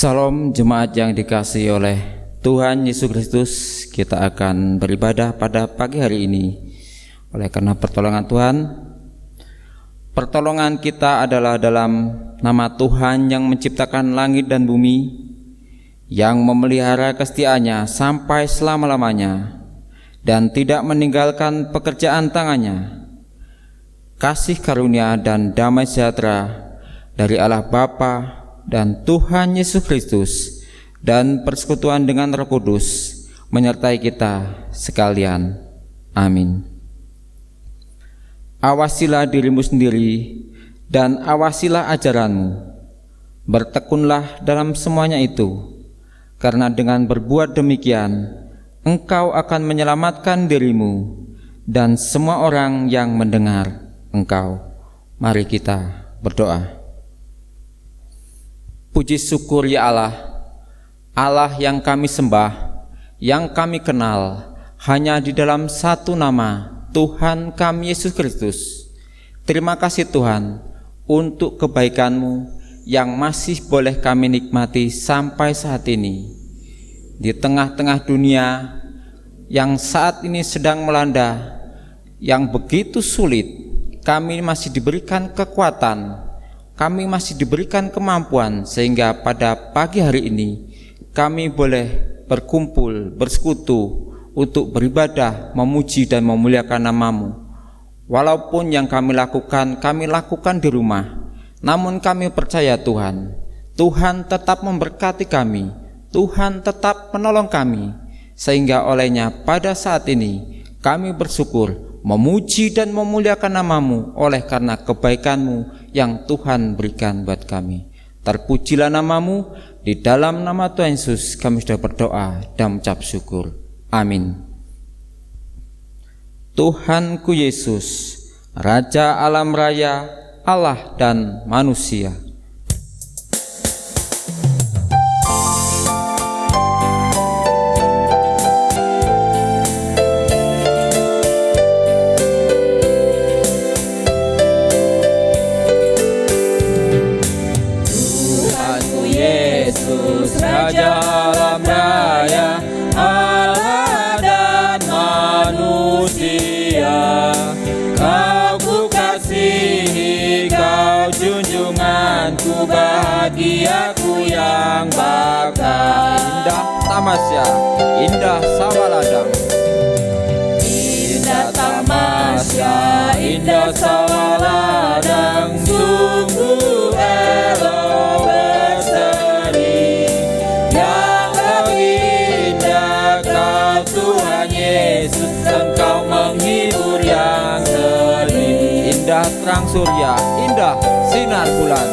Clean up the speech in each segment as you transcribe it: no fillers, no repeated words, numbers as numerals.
Salam jemaat yang dikasihi oleh Tuhan Yesus Kristus. Kita akan beribadah pada pagi hari ini. Oleh karena pertolongan Tuhan, pertolongan kita adalah dalam nama Tuhan yang menciptakan langit dan bumi, yang memelihara kesetiaannya sampai selama-lamanya dan tidak meninggalkan pekerjaan tangannya. Kasih karunia dan damai sejahtera dari Allah Bapa dan Tuhan Yesus Kristus dan persekutuan dengan Roh Kudus menyertai kita sekalian. Amin. Awasilah dirimu sendiri dan awasilah ajaranmu. Bertekunlah dalam semuanya itu, karena dengan berbuat demikian engkau akan menyelamatkan dirimu dan semua orang yang mendengar engkau. Mari kita berdoa. Puji syukur ya Allah, Allah yang kami sembah, yang kami kenal hanya di dalam satu nama, Tuhan kami Yesus Kristus. Terima kasih Tuhan untuk kebaikan-Mu yang masih boleh kami nikmati sampai saat ini. Di tengah-tengah dunia yang saat ini sedang melanda, yang begitu sulit, kami masih diberikan kekuatan, kami masih diberikan kemampuan, sehingga pada pagi hari ini kami boleh berkumpul, bersekutu untuk beribadah, memuji dan memuliakan nama-Mu. Walaupun yang kami lakukan di rumah, namun kami percaya Tuhan, Tuhan tetap memberkati kami, Tuhan tetap menolong kami, sehingga olehnya pada saat ini kami bersyukur, memuji dan memuliakan nama-Mu oleh karena kebaikan-Mu yang Tuhan berikan buat kami. Terpujilah nama-Mu, di dalam nama Tuhan Yesus kami sudah berdoa dan mengucap syukur. Amin. Tuhanku Yesus, Raja alam raya, Allah dan manusia. Raja alam raya, Allah dan manusia. Kau ku kasihi, Kau junjunganku, bahagiaku yang bakal. Indah tamasya, indah sawah ladang. Indah tamasya, indah sawah ladang, sungguh elok berseri. Yang lebih indah Kau Tuhan Yesus, Engkau menghibur yang sedih. Indah terang surya, indah sinar bulan.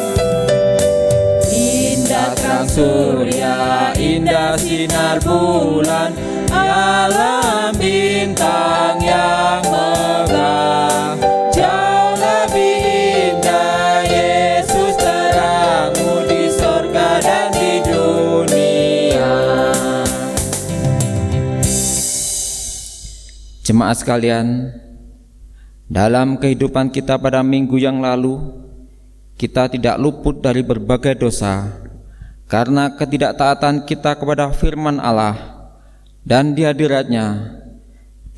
Indah terang surya, indah sinar bulan, alam bintang yang megah. Jauh lebih indah Yesus terangmu di sorga dan di dunia. Jemaat sekalian, dalam kehidupan kita pada minggu yang lalu, kita tidak luput dari berbagai dosa karena ketidaktaatan kita kepada firman Allah, dan di hadiratnya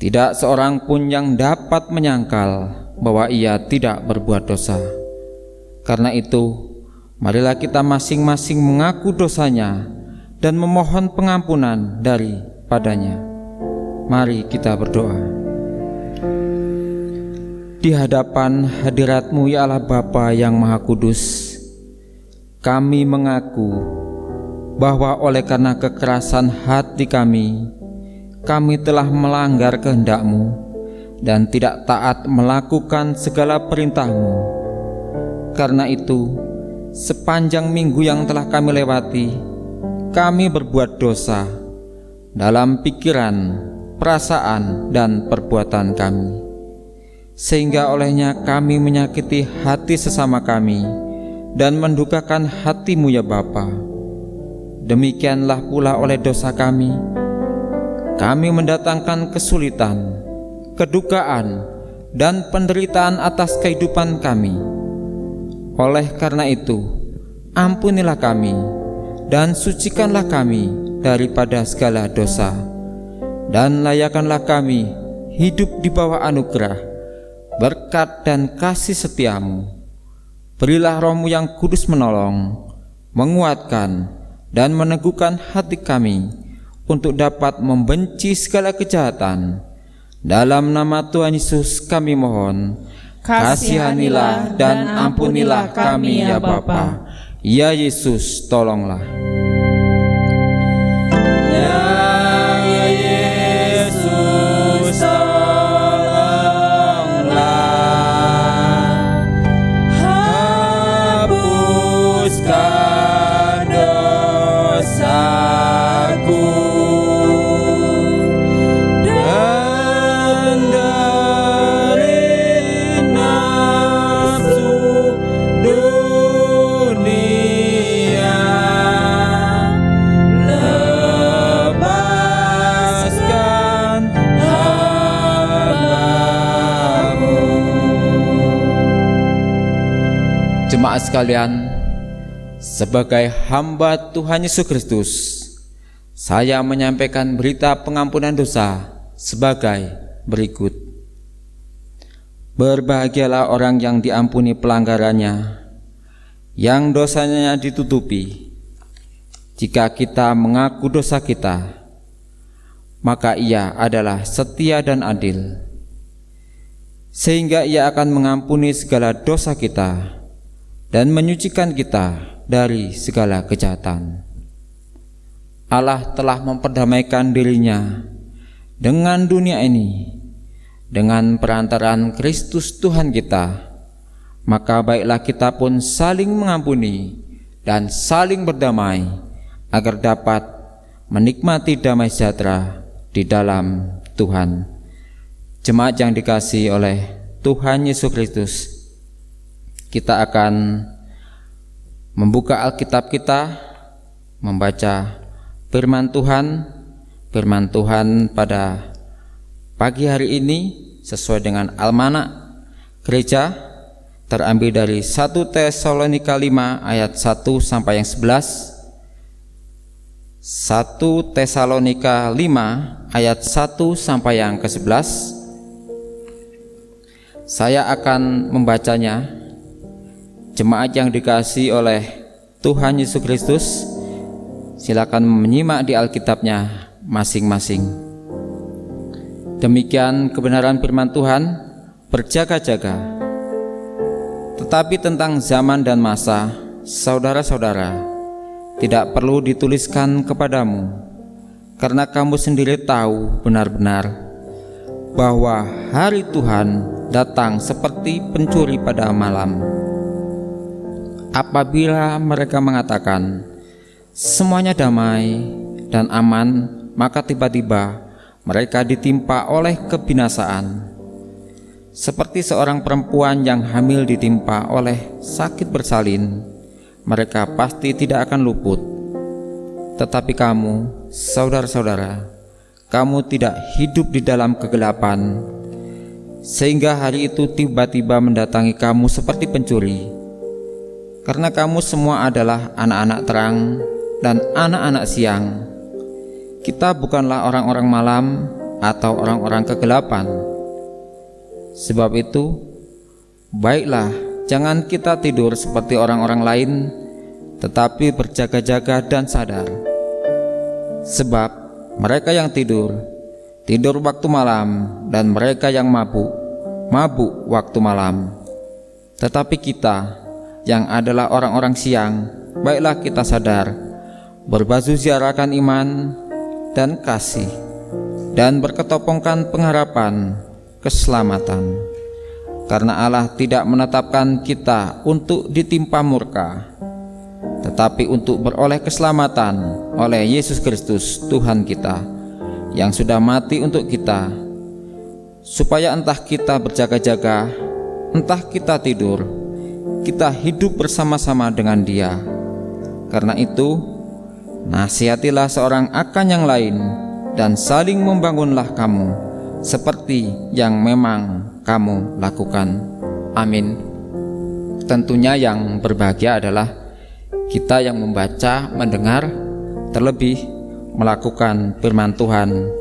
tidak seorang pun yang dapat menyangkal bahwa ia tidak berbuat dosa. Karena itu, marilah kita masing-masing mengaku dosanya dan memohon pengampunan daripadanya. Mari kita berdoa. Di hadapan hadirat-Mu ya Allah Bapa yang Maha Kudus, kami mengaku bahwa oleh karena kekerasan hati kami telah melanggar kehendak-Mu dan tidak taat melakukan segala perintah-Mu. Karena itu, sepanjang minggu yang telah kami lewati, kami berbuat dosa dalam pikiran, perasaan, dan perbuatan kami, sehingga olehnya kami menyakiti hati sesama kami dan mendukakan hati-Mu ya Bapa. Demikianlah pula oleh dosa kami mendatangkan kesulitan, kedukaan, dan penderitaan atas kehidupan kami. Oleh karena itu, ampunilah kami dan sucikanlah kami daripada segala dosa, dan layakanlah kami hidup di bawah anugerah, berkat dan kasih setiamu. Berilah Roh-Mu yang kudus menolong, menguatkan, dan meneguhkan hati kami untuk dapat membenci segala kejahatan. Dalam nama Tuhan Yesus kami mohon, kasihanilah dan ampunilah kami ya Bapa. Ya Yesus, tolonglah. Ya Yesus, tolonglah. Hapuskan dosaku dan dari nafsu dunia. Lepaskan hamba-Mu. Jemaat sekalian, sebagai hamba Tuhan Yesus Kristus, saya menyampaikan berita pengampunan dosa sebagai berikut. Berbahagialah orang yang diampuni pelanggarannya, yang dosanya ditutupi. Jika kita mengaku dosa kita, maka Ia adalah setia dan adil, sehingga Ia akan mengampuni segala dosa kita dan menyucikan kita dari segala kejahatan. Allah telah memperdamaikan dirinya dengan dunia ini dengan perantaraan Kristus Tuhan kita. Maka baiklah kita pun saling mengampuni dan saling berdamai, agar dapat menikmati damai sejahtera di dalam Tuhan. Jemaat yang dikasihi oleh Tuhan Yesus Kristus, kita akan membuka Alkitab kita, membaca firman Tuhan pada pagi hari ini sesuai dengan almanak gereja, terambil dari 1 Tesalonika 5 ayat 1 sampai yang 11. 1 Tesalonika 5 ayat 1 sampai yang ke-11. Saya akan membacanya. Jemaat yang dikasihi oleh Tuhan Yesus Kristus, silakan menyimak di Alkitabnya masing-masing. Demikian kebenaran firman Tuhan, berjaga-jaga. Tetapi tentang zaman dan masa, saudara-saudara, tidak perlu dituliskan kepadamu, karena kamu sendiri tahu benar-benar bahwa hari Tuhan datang seperti pencuri pada malam. Apabila mereka mengatakan semuanya damai dan aman, maka tiba-tiba mereka ditimpa oleh kebinasaan, seperti seorang perempuan yang hamil ditimpa oleh sakit bersalin. Mereka pasti tidak akan luput. Tetapi kamu, saudara-saudara, kamu tidak hidup di dalam kegelapan, sehingga hari itu tiba-tiba mendatangi kamu seperti pencuri. Karena kamu semua adalah anak-anak terang dan anak-anak siang. Kita bukanlah orang-orang malam atau orang-orang kegelapan. Sebab itu, baiklah, jangan kita tidur seperti orang-orang lain, tetapi berjaga-jaga dan sadar. Sebab mereka yang tidur waktu malam, dan mereka yang mabuk waktu malam. Tetapi kita yang adalah orang-orang siang, baiklah kita sadar, berbaju ziarahkan iman dan kasih, dan berketopongkan pengharapan keselamatan. Karena Allah tidak menetapkan kita untuk ditimpa murka, tetapi untuk beroleh keselamatan oleh Yesus Kristus Tuhan kita, yang sudah mati untuk kita, supaya entah kita berjaga-jaga, entah kita tidur, kita hidup bersama-sama dengan Dia. Karena itu, nasihatilah seorang akan yang lain, dan saling membangunlah kamu, seperti yang memang kamu lakukan. Amin. Tentunya yang berbahagia adalah kita yang membaca, mendengar, terlebih melakukan firman Tuhan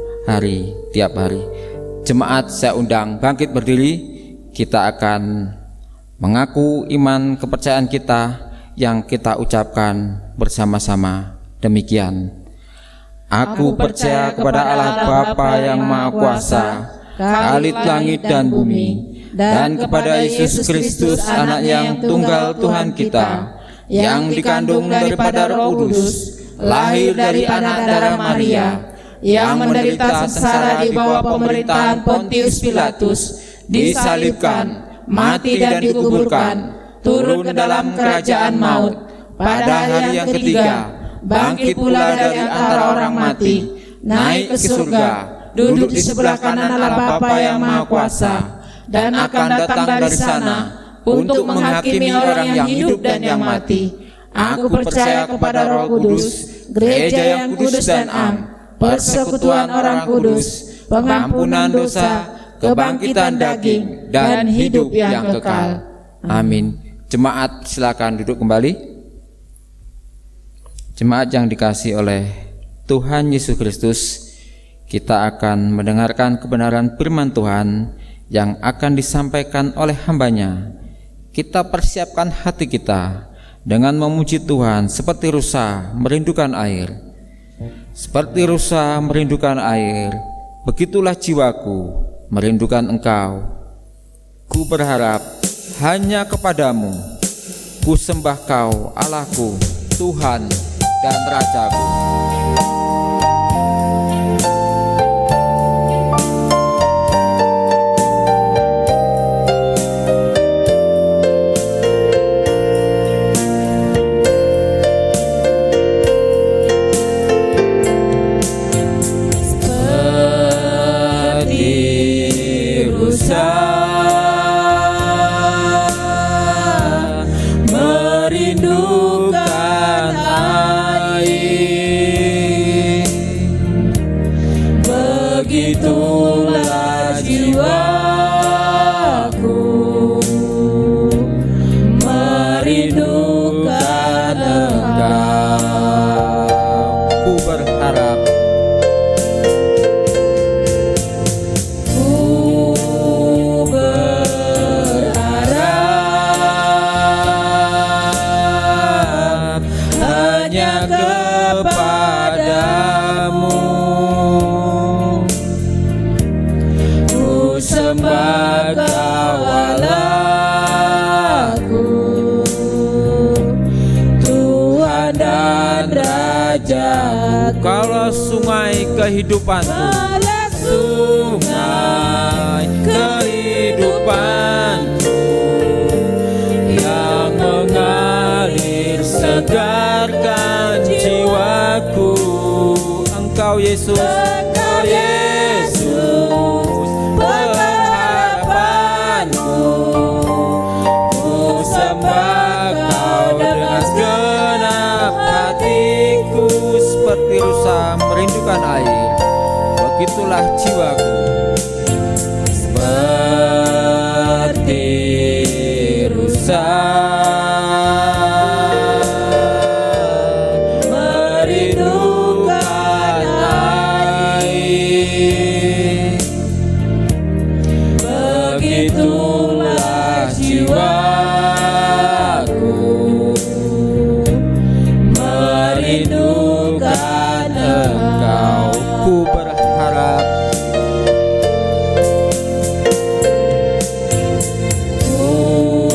tiap hari. Jemaat saya undang bangkit berdiri, kita akan mengaku iman kepercayaan kita yang kita ucapkan bersama-sama. Demikian. Aku percaya kepada Allah Bapa yang Maha Kuasa, Khalid langit dan bumi, dan kepada Yesus Kristus anak yang tunggal Tuhan kita, yang dikandung daripada Roh Kudus, lahir dari anak darah Maria, yang menderita sengsara di bawah pemerintahan Pontius Pilatus, disalibkan, mati dan dikuburkan, turun ke dalam kerajaan maut, pada hari yang ketiga bangkit pula dari antara orang mati, naik ke surga, duduk di sebelah kanan Allah Bapa yang Maha Kuasa, dan akan datang dari sana untuk menghakimi orang yang hidup dan yang mati. Aku percaya kepada Roh Kudus, gereja yang kudus dan am, persekutuan orang kudus, pengampunan dosa, kebangkitan daging, dan hidup yang kekal. Amin. Jemaat silakan duduk kembali. Jemaat yang dikasihi oleh Tuhan Yesus Kristus, kita akan mendengarkan kebenaran firman Tuhan yang akan disampaikan oleh hambanya. Kita persiapkan hati kita dengan memuji Tuhan seperti rusa merindukan air. Seperti rusa merindukan air, begitulah jiwaku merindukan Engkau. Ku berharap hanya kepadamu, ku sembah Kau Allahku, Tuhan dan Rajaku. Begitulah jiwaku merindukan Engkau. Ku berharap, hanya kepadamu. Sembah Kau Allahku, Tuhan dan Rajaku. Kaulah sungai kehidupanku, sungai kehidupanku yang mengalir segarkan jiwaku. Engkau Yesus, Engkau Yesus, pengharapanku. Ku sembah Kau dengan segenap hatiku. seperti rusa merindukan air, begitulah jiwaku. Seperti rusa merindukan air, begitulah jiwaku merindukan Engkau. Ku berharap, Ku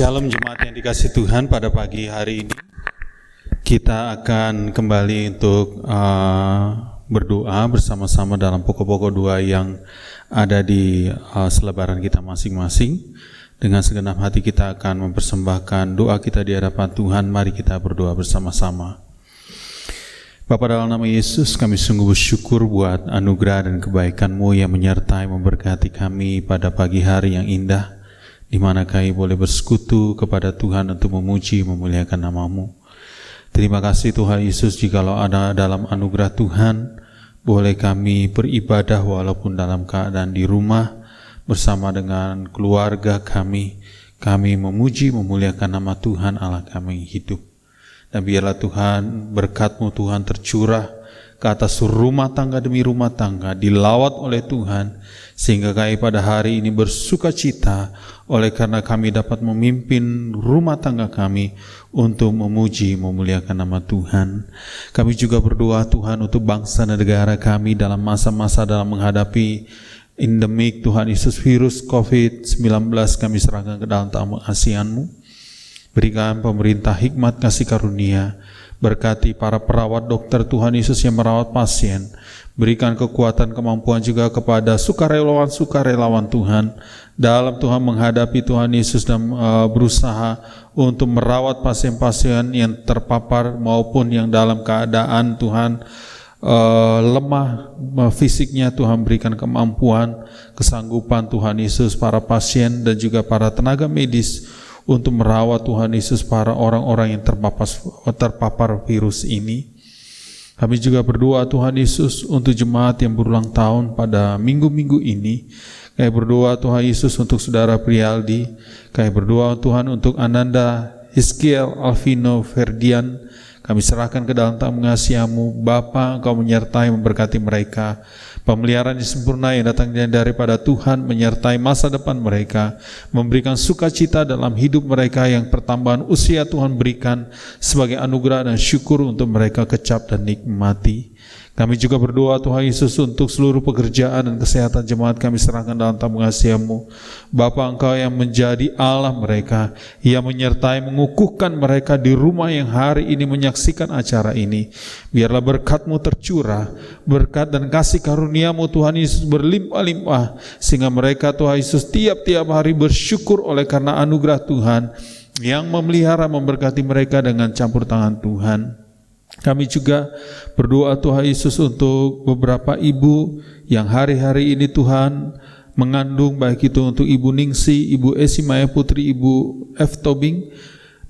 Shalom jemaat yang dikasihi Tuhan, pada pagi hari ini kita akan kembali untuk berdoa bersama-sama dalam pokok-pokok doa yang ada di selebaran kita masing-masing. Dengan segenap hati kita akan mempersembahkan doa kita di hadapan Tuhan. Mari kita berdoa bersama-sama. Bapa, dalam nama Yesus kami sungguh bersyukur buat anugerah dan kebaikan-Mu yang menyertai memberkati kami pada pagi hari yang indah, di mana kami boleh bersekutu kepada Tuhan untuk memuji memuliakan nama-Mu. Terima kasih Tuhan Yesus, jikalau ada dalam anugerah Tuhan boleh kami beribadah walaupun dalam keadaan di rumah bersama dengan keluarga kami memuji memuliakan nama Tuhan Allah kami yang hidup. Dan biarlah Tuhan berkat-Mu Tuhan tercurah ke atas rumah tangga demi rumah tangga, dilawat oleh Tuhan, sehingga kami pada hari ini bersuka cita oleh karena kami dapat memimpin rumah tangga kami untuk memuji memuliakan nama Tuhan. Kami juga berdoa Tuhan untuk bangsa dan negara kami dalam masa-masa dalam menghadapi endemik Tuhan Yesus virus COVID-19. Kami serahkan ke dalam tangan kasihan-Mu. Berikan pemerintah hikmat kasih karunia, berkati para perawat dokter Tuhan Yesus yang merawat pasien. Berikan kekuatan kemampuan juga kepada sukarelawan Tuhan dalam Tuhan menghadapi Tuhan Yesus dan berusaha untuk merawat pasien-pasien yang terpapar maupun yang dalam keadaan Tuhan lemah fisiknya. Tuhan berikan kemampuan, kesanggupan Tuhan Yesus para pasien dan juga para tenaga medis untuk merawat Tuhan Yesus para orang-orang yang terpapar virus ini. Kami juga berdoa Tuhan Yesus untuk jemaat yang berulang tahun pada minggu-minggu ini. Kami berdoa Tuhan Yesus untuk saudara Prialdi. Kami berdoa Tuhan untuk Ananda, Hizkiel, Alvino, Ferdian. Kami serahkan ke dalam tangan mengasihi-Mu. Bapa, Engkau menyertai memberkati mereka. Pemeliharaan yang sempurna yang datang daripada Tuhan menyertai masa depan mereka, memberikan sukacita dalam hidup mereka yang pertambahan usia Tuhan berikan sebagai anugerah dan syukur untuk mereka kecap dan nikmati. Kami juga berdoa Tuhan Yesus untuk seluruh pekerjaan dan kesehatan jemaat kami serahkan dalam tangan mengasihi-Mu. Bapa, Engkau yang menjadi Allah mereka, yang menyertai mengukuhkan mereka di rumah yang hari ini menyaksikan acara ini. Biarlah berkat-Mu tercurah, berkat dan kasih karunia-Mu Tuhan Yesus berlimpah-limpah, sehingga mereka Tuhan Yesus tiap-tiap hari bersyukur oleh karena anugerah Tuhan yang memelihara memberkati mereka dengan campur tangan Tuhan. Kami juga berdoa Tuhan Yesus untuk beberapa ibu yang hari-hari ini Tuhan mengandung, baik itu untuk Ibu Ningsi, Ibu Esi Maya Putri, Ibu F. Tobing,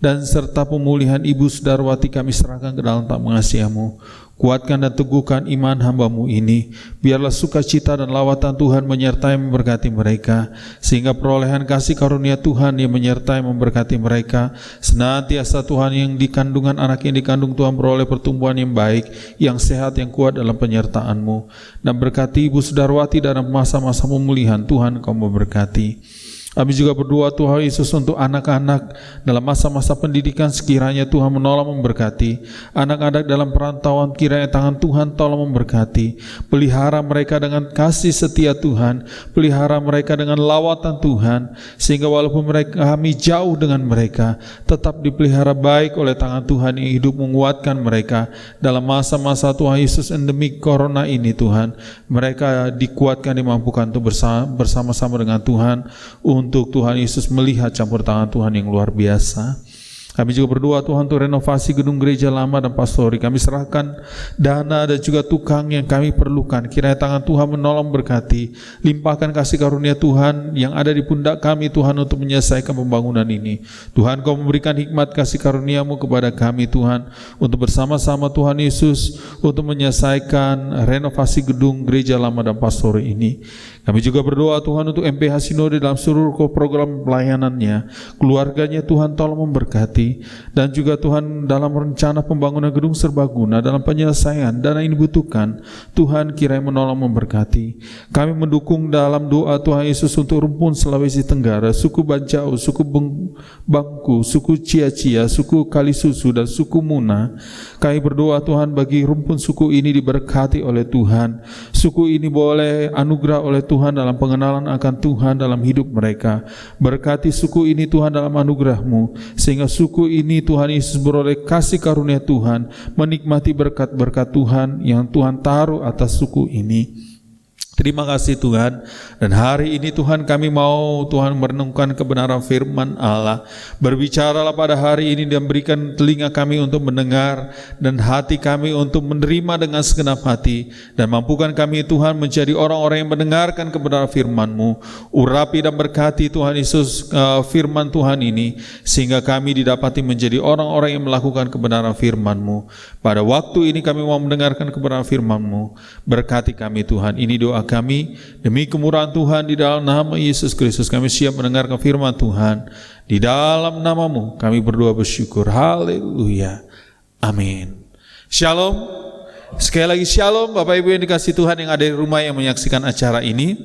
dan serta pemulihan Ibu Sudarwati kami serahkan ke dalam tangan mengasihi-Mu. Kuatkan dan teguhkan iman hamba-Mu ini. Biarlah sukacita dan lawatan Tuhan menyertai memberkati mereka, sehingga perolehan kasih karunia Tuhan yang menyertai memberkati mereka. Senantiasa Tuhan yang dikandungan anak yang dikandung Tuhan beroleh pertumbuhan yang baik, yang sehat, yang kuat dalam penyertaan-Mu. Dan berkati Ibu Sudarwati dalam masa-masa pemulihan Tuhan, Engkau memberkati. Kami juga berdoa Tuhan Yesus untuk anak-anak dalam masa-masa pendidikan, sekiranya Tuhan menolong memberkati. Anak-anak dalam perantauan, kiranya tangan Tuhan tolong memberkati. Pelihara mereka dengan kasih setia Tuhan, pelihara mereka dengan lawatan Tuhan, sehingga walaupun kami jauh dengan mereka, tetap dipelihara baik oleh tangan Tuhan yang hidup, menguatkan mereka dalam masa-masa Tuhan Yesus endemik corona ini. Tuhan, mereka dikuatkan, dimampukan untuk bersama-sama dengan Tuhan untuk Tuhan Yesus melihat campur tangan Tuhan yang luar biasa. Kami juga berdoa Tuhan untuk renovasi gedung gereja lama dan pastori. Kami serahkan dana dan juga tukang yang kami perlukan. Kiranya tangan Tuhan menolong berkati. Limpahkan kasih karunia Tuhan yang ada di pundak kami Tuhan untuk menyelesaikan pembangunan ini. Tuhan, Kau memberikan hikmat kasih karunia-Mu kepada kami Tuhan, untuk bersama-sama Tuhan Yesus untuk menyelesaikan renovasi gedung gereja lama dan pastori ini. Kami juga berdoa Tuhan untuk MPH Sinode dalam seluruh program pelayanannya. Keluarganya Tuhan tolong memberkati. berkati, dan juga Tuhan dalam rencana pembangunan gedung serbaguna, dalam penyelesaian dana yang dibutuhkan, Tuhan kiranya menolong memberkati. Kami mendukung dalam doa Tuhan Yesus untuk rumpun Sulawesi Tenggara, suku Banjau, suku Bangku, suku Cia-Cia, suku Kalisusu, dan suku Muna. Kami berdoa Tuhan bagi rumpun suku ini diberkati oleh Tuhan. Suku ini boleh anugerah oleh Tuhan dalam pengenalan akan Tuhan dalam hidup mereka. Berkati suku ini Tuhan dalam anugerah-Mu, sehingga suku ini Tuhan Yesus beroleh kasih karunia Tuhan, menikmati berkat-berkat Tuhan yang Tuhan taruh atas suku ini. Terima kasih Tuhan. Dan hari ini Tuhan kami mau Tuhan merenungkan kebenaran firman Allah. Berbicaralah pada hari ini dan berikan telinga kami untuk mendengar dan hati kami untuk menerima dengan segenap hati. Dan mampukan kami Tuhan menjadi orang-orang yang mendengarkan kebenaran firman-Mu. Urapi dan berkati Tuhan Yesus firman Tuhan ini, sehingga kami didapati menjadi orang-orang yang melakukan kebenaran firman-Mu. Pada waktu ini kami mau mendengarkan kebenaran firman-Mu. Berkati kami Tuhan. Ini doa kami, demi kemurahan Tuhan, di dalam nama Yesus Kristus kami siap mendengarkan firman Tuhan. Di dalam nama-Mu kami berdoa bersyukur. Haleluya. Amin. Shalom. Sekali lagi shalom Bapak Ibu yang dikasihi Tuhan yang ada di rumah yang menyaksikan acara ini.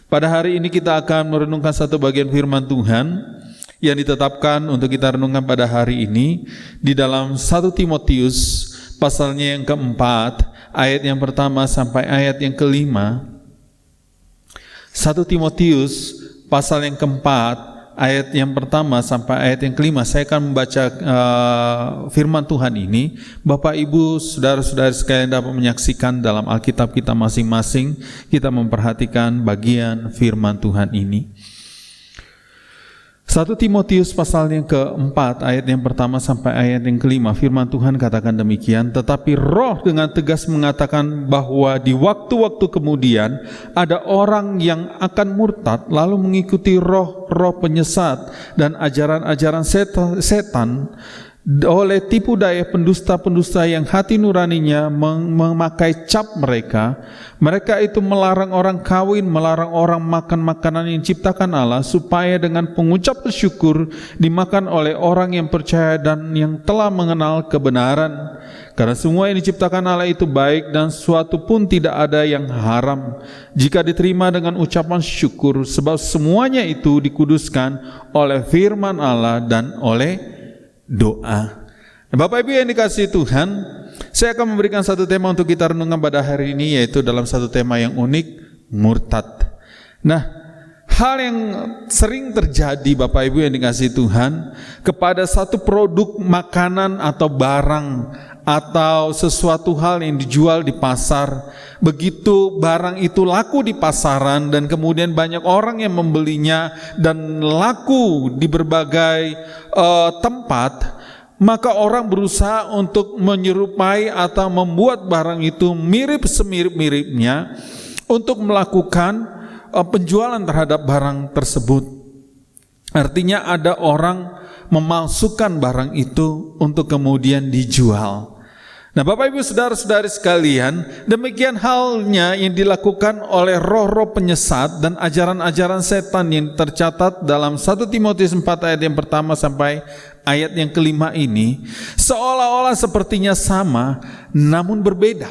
Pada hari ini kita akan merenungkan satu bagian firman Tuhan yang ditetapkan untuk kita renungkan pada hari ini di dalam 1 Timotius pasalnya yang keempat, ayat yang pertama sampai ayat yang kelima. 1 Timotius pasal yang keempat, ayat yang pertama sampai ayat yang kelima. Saya akan membaca firman Tuhan ini. Bapak Ibu, saudara-saudari sekalian dapat menyaksikan dalam Alkitab kita masing-masing. Kita memperhatikan bagian firman Tuhan ini. 1 Timotius pasal yang keempat, ayat yang pertama sampai ayat yang kelima. Firman Tuhan katakan demikian, tetapi Roh dengan tegas mengatakan bahwa di waktu-waktu kemudian ada orang yang akan murtad, lalu mengikuti roh-roh penyesat dan ajaran-ajaran setan, oleh tipu daya pendusta-pendusta yang hati nuraninya memakai cap mereka. Mereka itu melarang orang kawin, melarang orang makan makanan yang diciptakan Allah, supaya dengan pengucapan syukur dimakan oleh orang yang percaya dan yang telah mengenal kebenaran. Karena semua yang diciptakan Allah itu baik, dan suatu pun tidak ada yang haram jika diterima dengan ucapan syukur, sebab semuanya itu dikuduskan oleh firman Allah dan oleh doa. Bapak Ibu yang dikasihi Tuhan, saya akan memberikan satu tema untuk kita renungkan pada hari ini, yaitu dalam satu tema yang unik, murtad. Nah, hal yang sering terjadi Bapak Ibu yang dikasihi Tuhan kepada satu produk makanan atau barang atau sesuatu hal yang dijual di pasar. Begitu barang itu laku di pasaran dan kemudian banyak orang yang membelinya dan laku di berbagai tempat, maka orang berusaha untuk menyerupai atau membuat barang itu mirip semirip-miripnya untuk melakukan penjualan terhadap barang tersebut. Artinya ada orang memalsukan barang itu untuk kemudian dijual. Nah, Bapak Ibu saudara-saudari sekalian, demikian halnya yang dilakukan oleh roh-roh penyesat dan ajaran-ajaran setan yang tercatat dalam 1 Timotius 4 ayat yang pertama sampai ayat yang kelima ini, seolah-olah sepertinya sama namun berbeda.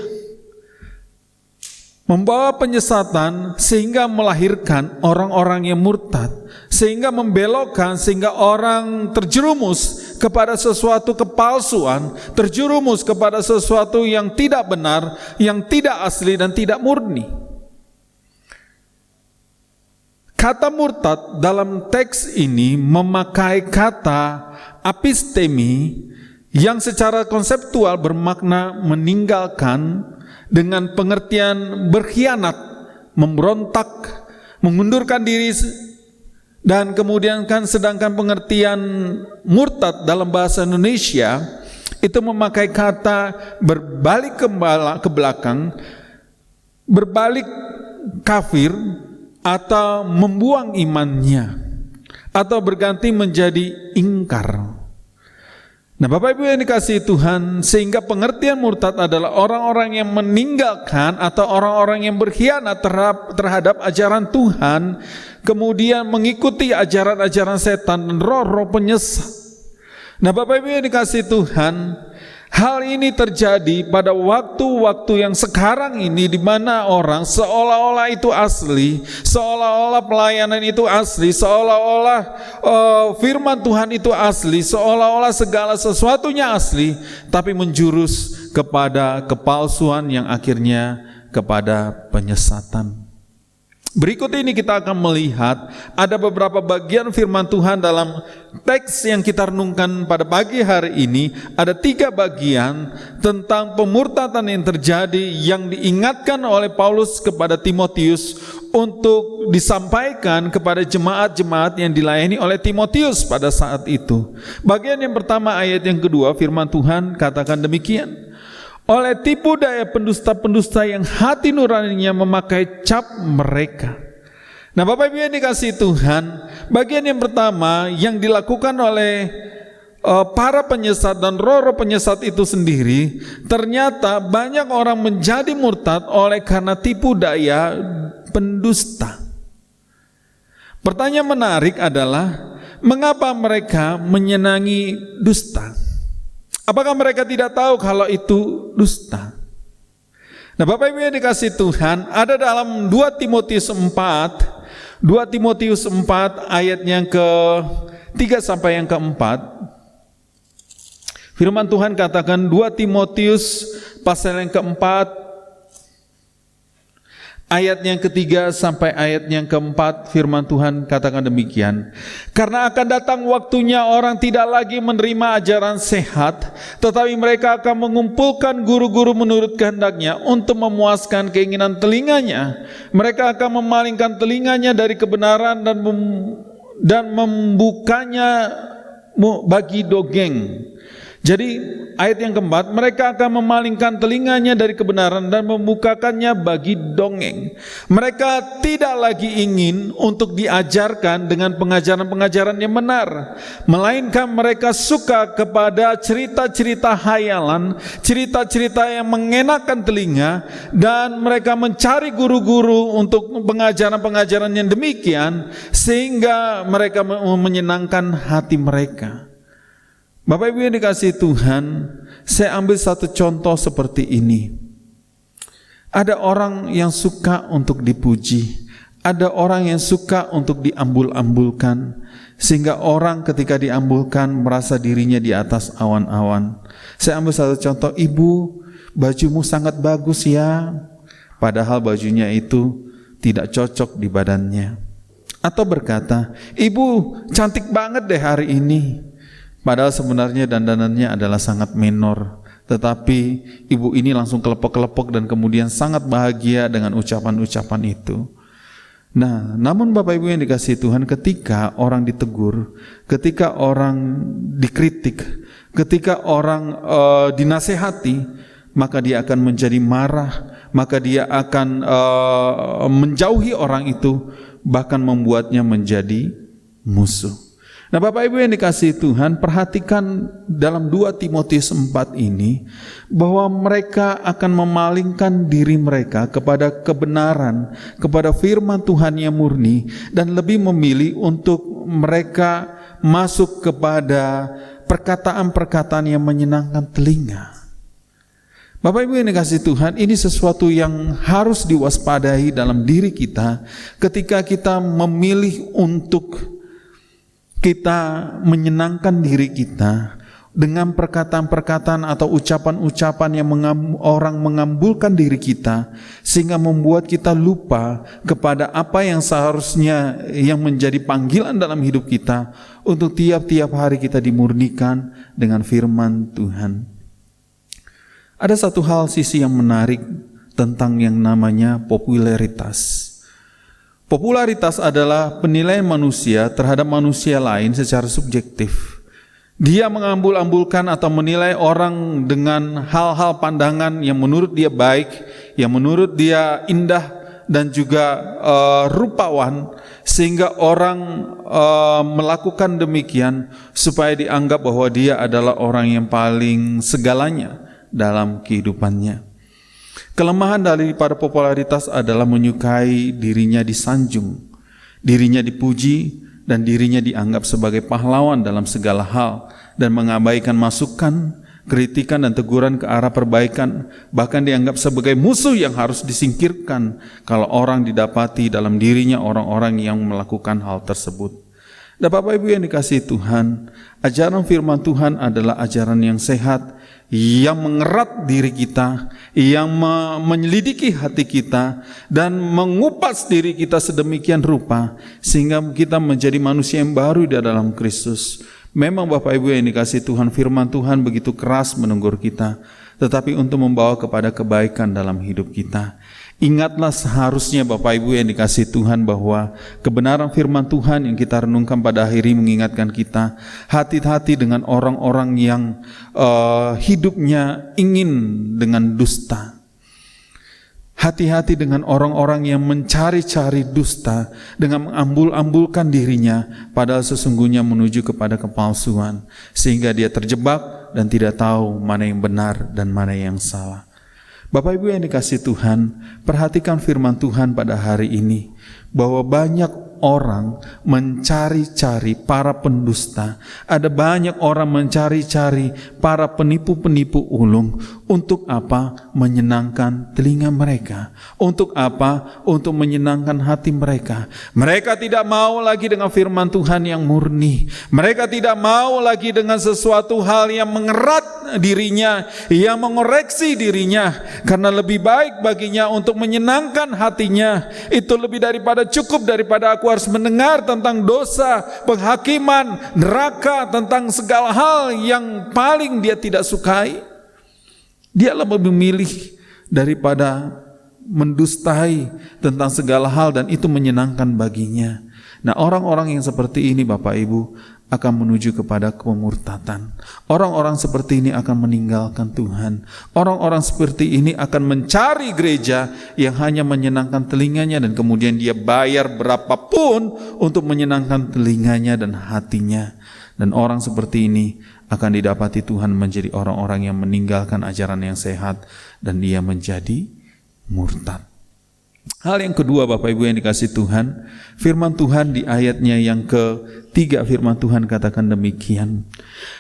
Membawa penyesatan sehingga melahirkan orang-orang yang murtad, sehingga membelokkan, sehingga orang terjerumus kepada sesuatu kepalsuan, terjerumus kepada sesuatu yang tidak benar, yang tidak asli dan tidak murni. Kata murtad dalam teks ini memakai kata apistemi yang secara konseptual bermakna meninggalkan, dengan pengertian berkhianat, memberontak, mengundurkan diri, dan kemudian sedangkan pengertian murtad dalam bahasa Indonesia itu memakai kata berbalik ke belakang, berbalik kafir, atau membuang imannya, atau berganti menjadi ingkar. Nah, Bapak Ibu yang dikasihi Tuhan, sehingga pengertian murtad adalah orang-orang yang meninggalkan atau orang-orang yang berkhianat terhadap ajaran Tuhan, kemudian mengikuti ajaran-ajaran setan dan roh-roh penyesat. Nah, Bapak Ibu yang dikasihi Tuhan, hal ini terjadi pada waktu-waktu yang sekarang ini, di mana orang seolah-olah itu asli, seolah-olah pelayanan itu asli, seolah-olah firman Tuhan itu asli, seolah-olah segala sesuatunya asli, tapi menjurus kepada kepalsuan yang akhirnya kepada penyesatan. Berikut ini kita akan melihat ada beberapa bagian firman Tuhan dalam teks yang kita renungkan pada pagi hari ini. Ada 3 bagian tentang pemurtadan yang terjadi, yang diingatkan oleh Paulus kepada Timotius untuk disampaikan kepada jemaat-jemaat yang dilayani oleh Timotius pada saat itu. Bagian yang pertama ayat yang kedua, firman Tuhan katakan demikian: oleh tipu daya pendusta-pendusta yang hati nuraninya memakai cap mereka. Nah, Bapak Ibu yang dikasihi Tuhan, bagian yang pertama yang dilakukan oleh para penyesat dan roh-roh penyesat itu sendiri, ternyata banyak orang menjadi murtad oleh karena tipu daya pendusta. Pertanyaan menarik adalah, mengapa mereka menyenangi dusta? Apakah mereka tidak tahu kalau itu dusta? Nah, Bapak Ibu yang dikasihi Tuhan, ada dalam 2 Timotius 4 ayat yang ke-3 sampai yang ke-4. Firman Tuhan katakan, 2 Timotius pasal yang ke-4 ayat yang ke-3 sampai ayat yang ke-4, firman Tuhan katakan demikian: karena akan datang waktunya orang tidak lagi menerima ajaran sehat, tetapi mereka akan mengumpulkan guru-guru menurut kehendaknya untuk memuaskan keinginan telinganya. Mereka akan memalingkan telinganya dari kebenaran dan membukanya bagi dongeng. Jadi ayat yang keempat, mereka akan memalingkan telinganya dari kebenaran dan membukakannya bagi dongeng. Mereka tidak lagi ingin untuk diajarkan dengan pengajaran-pengajaran yang benar, melainkan mereka suka kepada cerita-cerita hayalan, cerita-cerita yang mengenakan telinga, dan mereka mencari guru-guru untuk pengajaran-pengajaran yang demikian, sehingga mereka menyenangkan hati mereka. Bapak Ibu yang dikasihi Tuhan, saya ambil satu contoh seperti ini. Ada orang yang suka untuk dipuji, ada orang yang suka untuk diambul-ambulkan, sehingga orang ketika diambulkan merasa dirinya di atas awan-awan. Saya ambil satu contoh, ibu, bajumu sangat bagus ya, padahal bajunya itu tidak cocok di badannya. Atau berkata, ibu cantik banget deh hari ini, padahal sebenarnya dandanannya adalah sangat menor, tetapi ibu ini langsung kelepok-kelepok dan kemudian sangat bahagia dengan ucapan-ucapan itu. Nah, namun Bapak Ibu yang dikasihi Tuhan, ketika orang ditegur, ketika orang dikritik, ketika orang dinasehati, maka dia akan menjadi marah, maka dia akan menjauhi orang itu, bahkan membuatnya menjadi musuh. Nah, Bapak Ibu yang dikasihi Tuhan, perhatikan dalam 2 Timotius 4 ini, bahwa mereka akan memalingkan diri mereka kepada kebenaran, kepada firman Tuhan yang murni, dan lebih memilih untuk mereka masuk kepada perkataan-perkataan yang menyenangkan telinga. Bapak Ibu yang dikasihi Tuhan, ini sesuatu yang harus diwaspadai dalam diri kita ketika kita memilih untuk kita menyenangkan diri kita dengan perkataan-perkataan atau ucapan-ucapan yang orang mengambulkan diri kita, sehingga membuat kita lupa kepada apa yang seharusnya yang menjadi panggilan dalam hidup kita, untuk tiap-tiap hari kita dimurnikan dengan firman Tuhan. Ada satu hal sisi yang menarik tentang yang namanya popularitas. Popularitas adalah penilaian manusia terhadap manusia lain secara subjektif. Dia mengambul-ambulkan atau menilai orang dengan hal-hal pandangan yang menurut dia baik, yang menurut dia indah dan juga rupawan, sehingga orang melakukan demikian supaya dianggap bahwa dia adalah orang yang paling segalanya dalam kehidupannya. Kelemahan daripada popularitas adalah menyukai dirinya disanjung, dirinya dipuji, dan dirinya dianggap sebagai pahlawan dalam segala hal, dan mengabaikan masukan, kritikan dan teguran ke arah perbaikan, bahkan dianggap sebagai musuh yang harus disingkirkan kalau orang didapati dalam dirinya orang-orang yang melakukan hal tersebut. Dan Bapak Ibu yang dikasihi Tuhan, ajaran firman Tuhan adalah ajaran yang sehat, yang mengerat diri kita, yang menyelidiki hati kita, dan mengupas diri kita sedemikian rupa, sehingga kita menjadi manusia yang baru di dalam Kristus. Memang Bapak Ibu yang dikasihi Tuhan, firman Tuhan begitu keras menegur kita, tetapi untuk membawa kepada kebaikan dalam hidup kita. Ingatlah seharusnya Bapak Ibu yang dikasihi Tuhan bahwa kebenaran firman Tuhan yang kita renungkan pada akhir ini mengingatkan kita, hati-hati dengan orang-orang yang hidupnya ingin dengan dusta. Hati-hati dengan orang-orang yang mencari-cari dusta dengan mengambul-ambulkan dirinya, padahal sesungguhnya menuju kepada kepalsuan, sehingga dia terjebak dan tidak tahu mana yang benar dan mana yang salah. Bapak Ibu yang dikasihi Tuhan, perhatikan firman Tuhan pada hari ini, bahwa banyak orang mencari-cari para pendusta, ada banyak orang mencari-cari para penipu-penipu ulung. Untuk apa? Menyenangkan telinga mereka. Untuk apa? Untuk menyenangkan hati mereka. Mereka tidak mau lagi dengan firman Tuhan yang murni. Mereka tidak mau lagi dengan sesuatu hal yang mengerat dirinya, yang mengoreksi dirinya, karena lebih baik baginya untuk menyenangkan hatinya. Itu lebih daripada cukup daripada aku harus mendengar tentang dosa, penghakiman, neraka, tentang segala hal yang paling dia tidak sukai. Dia lebih memilih daripada mendustai tentang segala hal, dan itu menyenangkan baginya. Nah, orang-orang yang seperti ini Bapak Ibu akan menuju kepada kemurtatan. Orang-orang seperti ini akan meninggalkan Tuhan. Orang-orang seperti ini akan mencari gereja yang hanya menyenangkan telinganya, dan kemudian dia bayar berapapun untuk menyenangkan telinganya dan hatinya. Dan orang seperti ini akan didapati Tuhan menjadi orang-orang yang meninggalkan ajaran yang sehat, dan dia menjadi murtad. Hal yang kedua Bapak Ibu yang dikasihi Tuhan, firman Tuhan di ayatnya yang ketiga, firman Tuhan katakan demikian.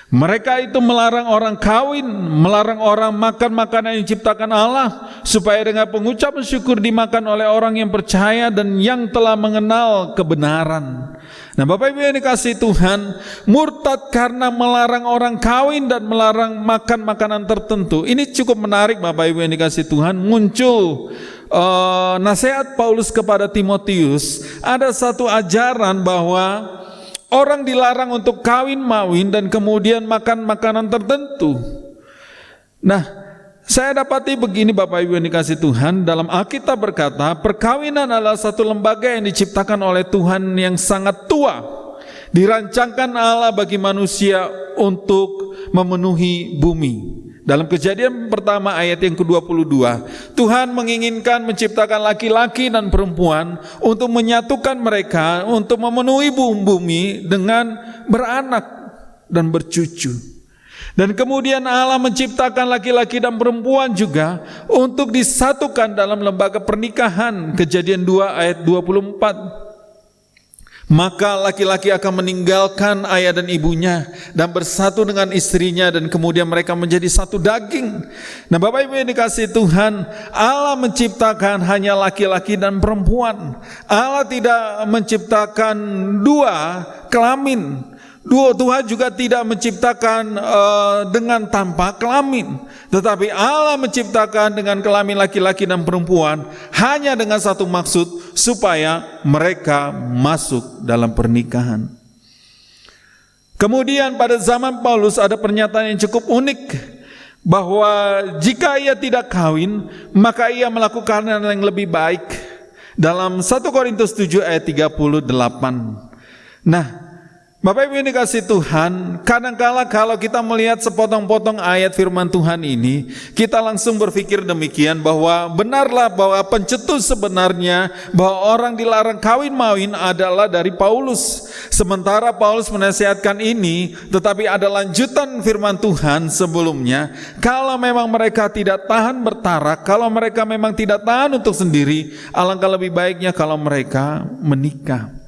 Mereka itu melarang orang kawin, melarang orang makan makanan yang diciptakan Allah, supaya dengan pengucapan syukur dimakan oleh orang yang percaya dan yang telah mengenal kebenaran. Nah Bapak Ibu yang dikasihi Tuhan, murtad karena melarang orang kawin dan melarang makan makanan tertentu. Ini cukup menarik Bapak Ibu yang dikasihi Tuhan. Muncul nasihat Paulus kepada Timotius. Ada satu ajaran bahwa orang dilarang untuk kawin-mawin dan kemudian makan makanan tertentu. Nah, saya dapati begini Bapak Ibu yang dikasihi Tuhan, dalam Alkitab berkata, perkawinan adalah satu lembaga yang diciptakan oleh Tuhan yang sangat tua. Dirancangkan Allah bagi manusia untuk memenuhi bumi. Dalam Kejadian pertama ayat yang ke-22, Tuhan menginginkan menciptakan laki-laki dan perempuan untuk menyatukan mereka, untuk memenuhi bumi dengan beranak dan bercucu. Dan kemudian Allah menciptakan laki-laki dan perempuan juga untuk disatukan dalam lembaga pernikahan. Kejadian 2 ayat 24. Maka laki-laki akan meninggalkan ayah dan ibunya dan bersatu dengan istrinya, dan kemudian mereka menjadi satu daging. Nah Bapak Ibu yang dikasihi Tuhan, Allah menciptakan hanya laki-laki dan perempuan. Allah tidak menciptakan dua kelamin. Tuhan juga tidak menciptakan dengan tanpa kelamin, tetapi Allah menciptakan dengan kelamin laki-laki dan perempuan hanya dengan satu maksud, supaya mereka masuk dalam pernikahan. Kemudian pada zaman Paulus ada pernyataan yang cukup unik, bahwa jika ia tidak kawin, maka ia melakukan hal yang lebih baik. Dalam 1 Korintus 7 ayat 38. Nah, Bapak Ibu yang dikasihi Tuhan, kadangkala kalau kita melihat sepotong-potong ayat firman Tuhan ini, kita langsung berpikir demikian, bahwa benarlah bahwa pencetus sebenarnya bahwa orang dilarang kawin-mawin adalah dari Paulus. Sementara Paulus menasihatkan ini, tetapi ada lanjutan firman Tuhan sebelumnya. Kalau memang mereka tidak tahan bertarak, kalau mereka memang tidak tahan untuk sendiri, alangkah lebih baiknya kalau mereka menikah.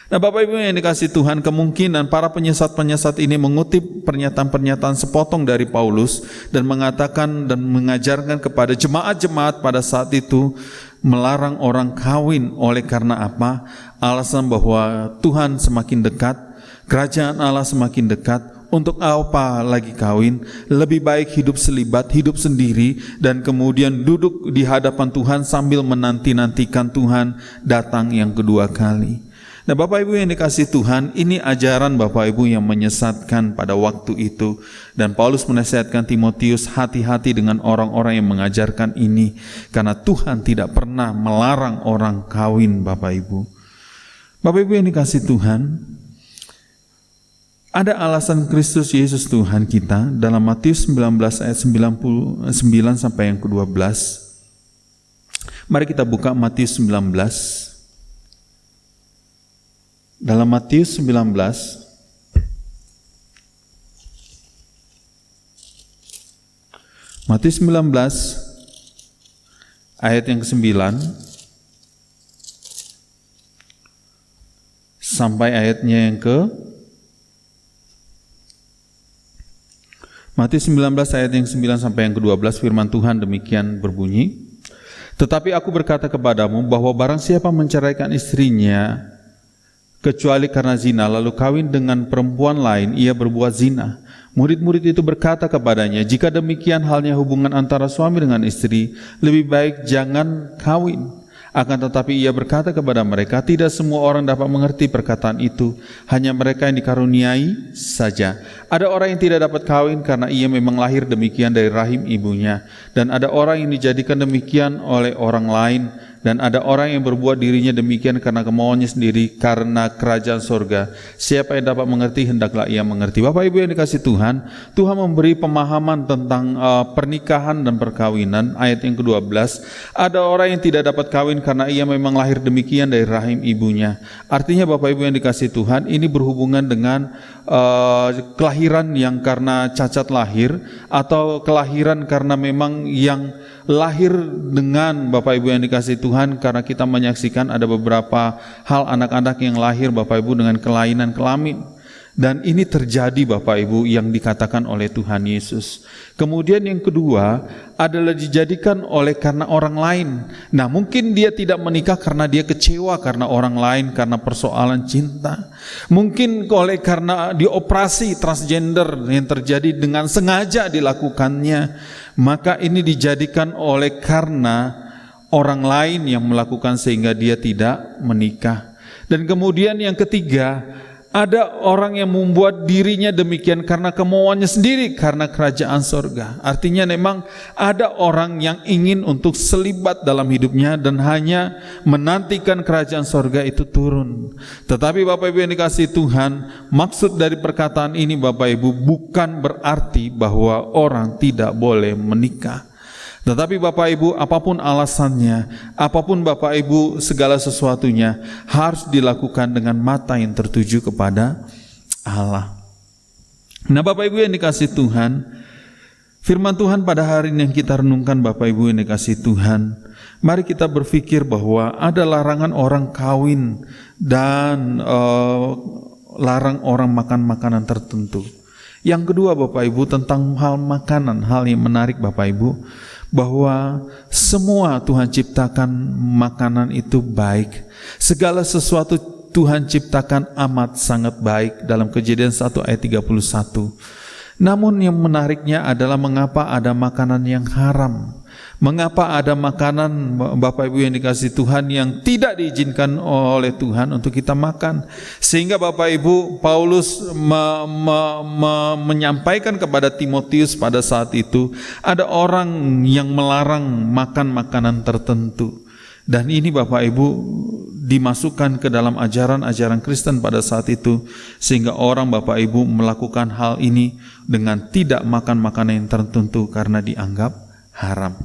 Nah, Bapak Ibu yang dikasihi Tuhan, kemungkinan para penyesat-penyesat ini mengutip pernyataan-pernyataan sepotong dari Paulus dan mengatakan dan mengajarkan kepada jemaat-jemaat pada saat itu melarang orang kawin. Oleh karena apa? Alasan bahwa Tuhan semakin dekat, kerajaan Allah semakin dekat. Untuk apa lagi kawin? Lebih baik hidup selibat, hidup sendiri, dan kemudian duduk di hadapan Tuhan sambil menanti-nantikan Tuhan datang yang kedua kali. Nah, Bapak Ibu yang dikasihi Tuhan, ini ajaran Bapak Ibu yang menyesatkan pada waktu itu. Dan Paulus menasihatkan Timotius, hati-hati dengan orang-orang yang mengajarkan ini, karena Tuhan tidak pernah melarang orang kawin, Bapak Ibu. Bapak Ibu yang dikasihi Tuhan, ada alasan Kristus Yesus Tuhan kita dalam Matius 19 ayat 99 sampai yang ke-12. Mari kita buka Matius 19. Dalam Matius 19 ayat yang ke-9 sampai ayatnya yang ke Matius 19 ayat yang 9 sampai yang ke-12, firman Tuhan demikian berbunyi, "Tetapi aku berkata kepadamu bahwa barang siapa menceraikan istrinya kecuali karena zina, lalu kawin dengan perempuan lain, ia berbuat zina." Murid-murid itu berkata kepadanya, "Jika demikian halnya hubungan antara suami dengan istri, lebih baik jangan kawin." Akan tetapi ia berkata kepada mereka, "Tidak semua orang dapat mengerti perkataan itu, hanya mereka yang dikaruniai saja. Ada orang yang tidak dapat kawin karena ia memang lahir demikian dari rahim ibunya, dan ada orang yang dijadikan demikian oleh orang lain, dan ada orang yang berbuat dirinya demikian karena kemauannya sendiri, karena kerajaan sorga. Siapa yang dapat mengerti, hendaklah ia mengerti." Bapak Ibu yang dikasihi Tuhan, Tuhan memberi pemahaman tentang pernikahan dan perkawinan. Ayat yang ke-12, ada orang yang tidak dapat kawin karena ia memang lahir demikian dari rahim ibunya. Artinya Bapak Ibu yang dikasihi Tuhan, ini berhubungan dengan kelahiran yang karena cacat lahir, atau kelahiran karena memang yang lahir dengan Bapak Ibu yang dikasihi Tuhan, karena kita menyaksikan ada beberapa hal anak-anak yang lahir Bapak Ibu dengan kelainan kelamin. Dan ini terjadi Bapak Ibu yang dikatakan oleh Tuhan Yesus. Kemudian yang kedua adalah dijadikan oleh karena orang lain. Nah, mungkin dia tidak menikah karena dia kecewa karena orang lain, karena persoalan cinta. Mungkin oleh karena dioperasi transgender yang terjadi dengan sengaja dilakukannya. Maka ini dijadikan oleh karena orang lain yang melakukan sehingga dia tidak menikah. Dan kemudian yang ketiga, ada orang yang membuat dirinya demikian karena kemauannya sendiri, karena kerajaan sorga. Artinya memang ada orang yang ingin untuk selibat dalam hidupnya dan hanya menantikan kerajaan sorga itu turun. Tetapi Bapak Ibu yang dikasihi Tuhan, maksud dari perkataan ini Bapak Ibu bukan berarti bahwa orang tidak boleh menikah. Tetapi Bapak Ibu, apapun alasannya, apapun Bapak Ibu segala sesuatunya harus dilakukan dengan mata yang tertuju kepada Allah. Nah Bapak Ibu yang dikasihi Tuhan, firman Tuhan pada hari ini yang kita renungkan Bapak Ibu yang dikasihi Tuhan, mari kita berpikir bahwa ada larangan orang kawin dan larang orang makan makanan tertentu. Yang kedua Bapak Ibu tentang hal makanan, hal yang menarik Bapak Ibu, bahwa semua Tuhan ciptakan makanan itu baik. Segala sesuatu Tuhan ciptakan amat sangat baik dalam Kejadian 1 ayat 31. Namun yang menariknya adalah mengapa ada makanan yang haram. Mengapa ada makanan Bapak Ibu yang dikasihi Tuhan yang tidak diizinkan oleh Tuhan untuk kita makan. Sehingga Bapak Ibu, Paulus menyampaikan kepada Timotius pada saat itu, ada orang yang melarang makan makanan tertentu. Dan ini Bapak Ibu dimasukkan ke dalam ajaran-ajaran Kristen pada saat itu, sehingga orang Bapak Ibu melakukan hal ini dengan tidak makan makanan yang tertentu karena dianggap haram.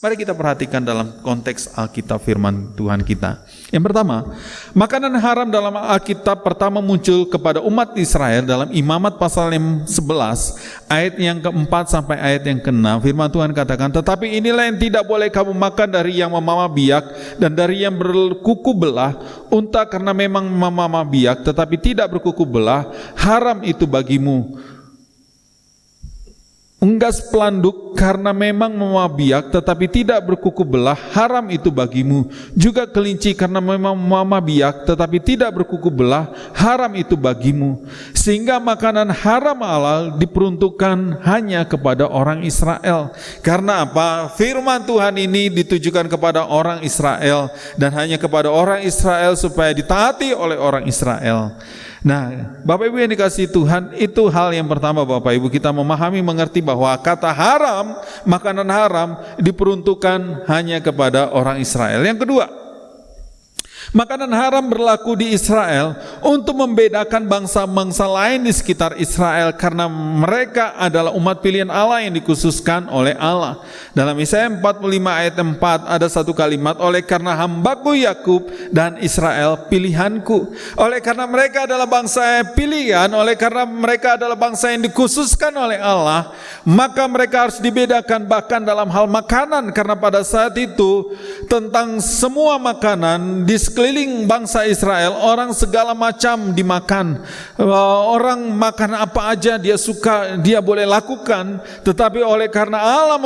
Mari kita perhatikan dalam konteks Alkitab firman Tuhan kita. Yang pertama, makanan haram dalam Alkitab pertama muncul kepada umat Israel dalam Imamat pasal yang 11 ayat yang keempat sampai ayat yang ke-6. Firman Tuhan katakan, tetapi inilah yang tidak boleh kamu makan dari yang memama biak dan dari yang berkuku belah unta, karena memang memama biak tetapi tidak berkuku belah, haram itu bagimu. Unggas pelanduk karena memang memama biak tetapi tidak berkuku belah, haram itu bagimu. Juga kelinci karena memang memama biak tetapi tidak berkuku belah, haram itu bagimu. Sehingga makanan haram halal diperuntukkan hanya kepada orang Israel. Karena apa? Firman Tuhan ini ditujukan kepada orang Israel dan hanya kepada orang Israel supaya ditaati oleh orang Israel. Nah, Bapak Ibu yang dikasihi Tuhan, itu hal yang pertama Bapak Ibu, kita memahami, mengerti bahwa kata haram, makanan haram diperuntukkan hanya kepada orang Israel. Yang kedua, makanan haram berlaku di Israel untuk membedakan bangsa-bangsa lain di sekitar Israel, karena mereka adalah umat pilihan Allah yang dikhususkan oleh Allah. Dalam Yesaya 45 ayat 4 ada satu kalimat, oleh karena hambaku Yakub dan Israel pilihanku. Oleh karena mereka adalah bangsa pilihan, oleh karena mereka adalah bangsa yang dikhususkan oleh Allah, maka mereka harus dibedakan bahkan dalam hal makanan. Karena pada saat itu tentang semua makanan di sekeliling bangsa Israel, orang segala macam dimakan. Orang makan apa aja dia suka, dia boleh lakukan. Tetapi oleh karena Allah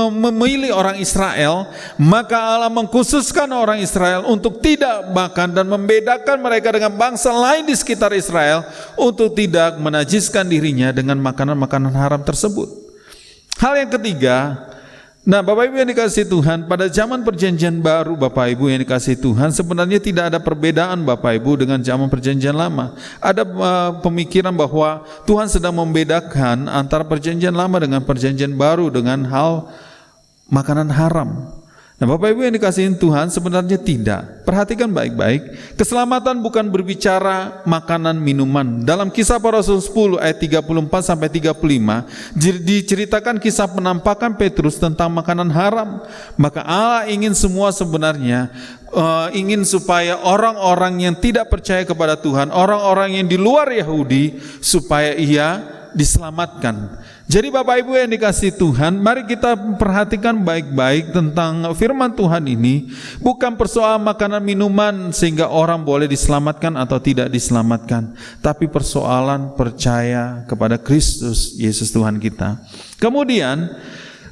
memilih orang Israel, maka Allah mengkhususkan orang Israel untuk tidak makan dan membedakan mereka dengan bangsa lain di sekitar Israel untuk tidak menajiskan dirinya dengan makanan-makanan haram tersebut. Hal yang ketiga, nah Bapak Ibu yang dikasihi Tuhan, pada zaman perjanjian baru Bapak Ibu yang dikasihi Tuhan, sebenarnya tidak ada perbedaan Bapak Ibu dengan zaman perjanjian lama. Ada pemikiran bahwa Tuhan sedang membedakan antara perjanjian lama dengan perjanjian baru dengan hal makanan haram. Nah Bapak Ibu yang dikasihi Tuhan, sebenarnya tidak. Perhatikan baik-baik, keselamatan bukan berbicara makanan minuman. Dalam Kisah Para Rasul 10 ayat 34 sampai 35 diceritakan kisah penampakan Petrus tentang makanan haram. Maka Allah ingin semua sebenarnya ingin supaya orang-orang yang tidak percaya kepada Tuhan, orang-orang yang di luar Yahudi, supaya ia diselamatkan. Jadi Bapak Ibu yang dikasihi Tuhan, mari kita perhatikan baik-baik tentang firman Tuhan ini. Bukan persoalan makanan minuman sehingga orang boleh diselamatkan atau tidak diselamatkan, tapi persoalan percaya kepada Kristus Yesus Tuhan kita. Kemudian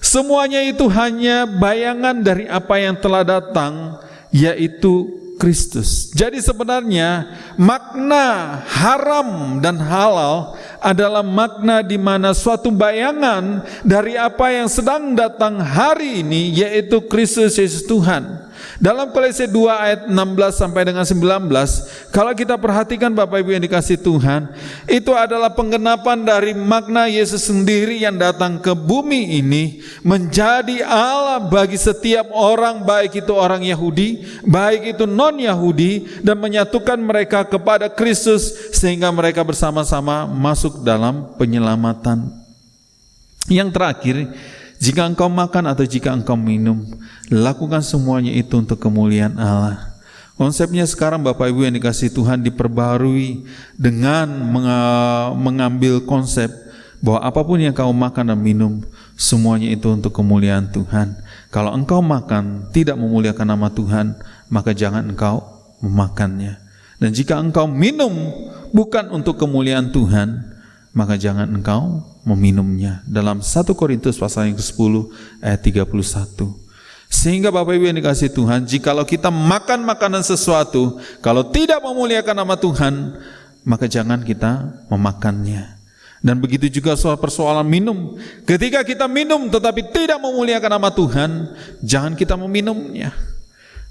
semuanya itu hanya bayangan dari apa yang telah datang, yaitu Kristus. Jadi sebenarnya makna haram dan halal adalah makna di mana suatu bayangan dari apa yang sedang datang hari ini, yaitu Kristus Yesus Tuhan. Dalam Kolose 2 ayat 16 sampai dengan 19, kalau kita perhatikan Bapak Ibu yang dikasihi Tuhan, itu adalah penggenapan dari makna Yesus sendiri yang datang ke bumi ini menjadi Allah bagi setiap orang, baik itu orang Yahudi, baik itu non-Yahudi, dan menyatukan mereka kepada Kristus sehingga mereka bersama-sama masuk dalam penyelamatan. Yang terakhir, jika engkau makan atau jika engkau minum, lakukan semuanya itu untuk kemuliaan Allah. Konsepnya sekarang Bapak Ibu yang dikasihi Tuhan diperbarui dengan mengambil konsep bahwa apapun yang kau makan dan minum, semuanya itu untuk kemuliaan Tuhan. Kalau engkau makan tidak memuliakan nama Tuhan, maka jangan engkau memakannya. Dan jika engkau minum bukan untuk kemuliaan Tuhan, maka jangan engkau meminumnya. Dalam 1 Korintus pasal yang ke-10 ayat 31. Sehingga Bapak Ibu yang dikasihi Tuhan, jikalau kita makan makanan sesuatu, kalau tidak memuliakan nama Tuhan, maka jangan kita memakannya. Dan begitu juga soal persoalan minum. Ketika kita minum tetapi tidak memuliakan nama Tuhan, jangan kita meminumnya.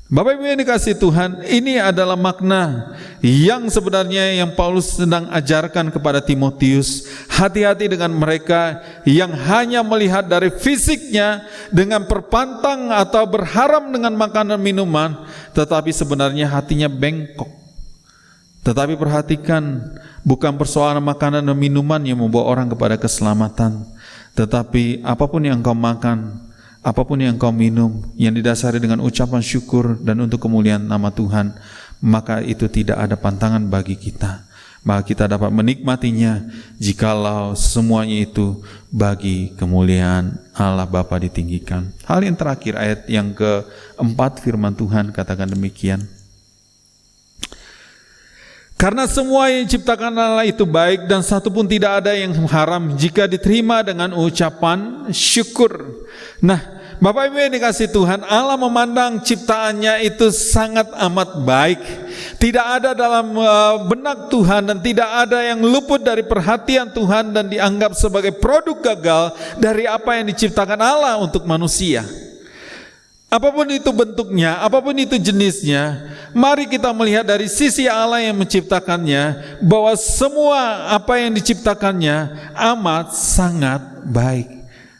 Bapak Ibu yang dikasihi Tuhan, ini adalah makna yang sebenarnya yang Paulus sedang ajarkan kepada Timotius. Hati-hati dengan mereka yang hanya melihat dari fisiknya dengan perpantang atau berharam dengan makanan minuman, tetapi sebenarnya hatinya bengkok. Tetapi perhatikan, bukan persoalan makanan dan minuman yang membawa orang kepada keselamatan, tetapi apapun yang engkau makan, apapun yang kau minum yang didasari dengan ucapan syukur dan untuk kemuliaan nama Tuhan, maka itu tidak ada pantangan bagi kita. Maka kita dapat menikmatinya jikalau semuanya itu bagi kemuliaan Allah Bapa ditinggikan. Hal yang terakhir, ayat yang keempat, firman Tuhan katakan demikian. Karena semua yang diciptakan Allah itu baik dan satu pun tidak ada yang haram jika diterima dengan ucapan syukur. Nah, Bapak Ibu yang dikasihi Tuhan, Allah memandang ciptaannya itu sangat amat baik. Tidak ada dalam benak Tuhan dan tidak ada yang luput dari perhatian Tuhan dan dianggap sebagai produk gagal dari apa yang diciptakan Allah untuk manusia. Apapun itu bentuknya, apapun itu jenisnya, mari kita melihat dari sisi Allah yang menciptakannya, bahwa semua apa yang diciptakannya amat sangat baik.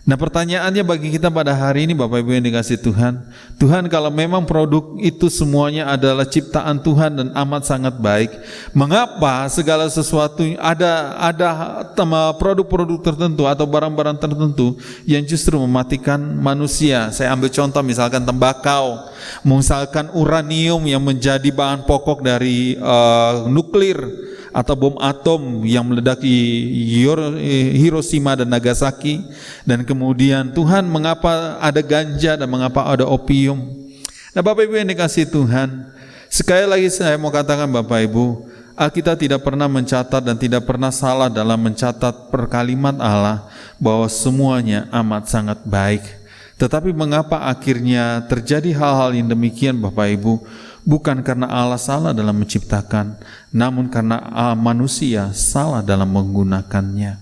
Nah, pertanyaannya bagi kita pada hari ini, Bapak Ibu yang dikasihi Tuhan, Tuhan kalau memang produk itu semuanya adalah ciptaan Tuhan dan amat sangat baik, mengapa segala sesuatu ada produk-produk tertentu atau barang-barang tertentu yang justru mematikan manusia? Saya ambil contoh misalkan tembakau, misalkan uranium yang menjadi bahan pokok dari nuklir atau bom atom yang meledak di Hiroshima dan Nagasaki. Dan kemudian Tuhan, mengapa ada ganja dan mengapa ada opium? Nah, Bapak Ibu yang dikasihi Tuhan, sekali lagi saya mau katakan Bapak Ibu, Alkitab tidak pernah mencatat dan tidak pernah salah dalam mencatat perkalimat Allah bahwa semuanya amat sangat baik. Tetapi mengapa akhirnya terjadi hal-hal yang demikian Bapak Ibu? Bukan karena Allah salah dalam menciptakan, namun karena manusia salah dalam menggunakannya.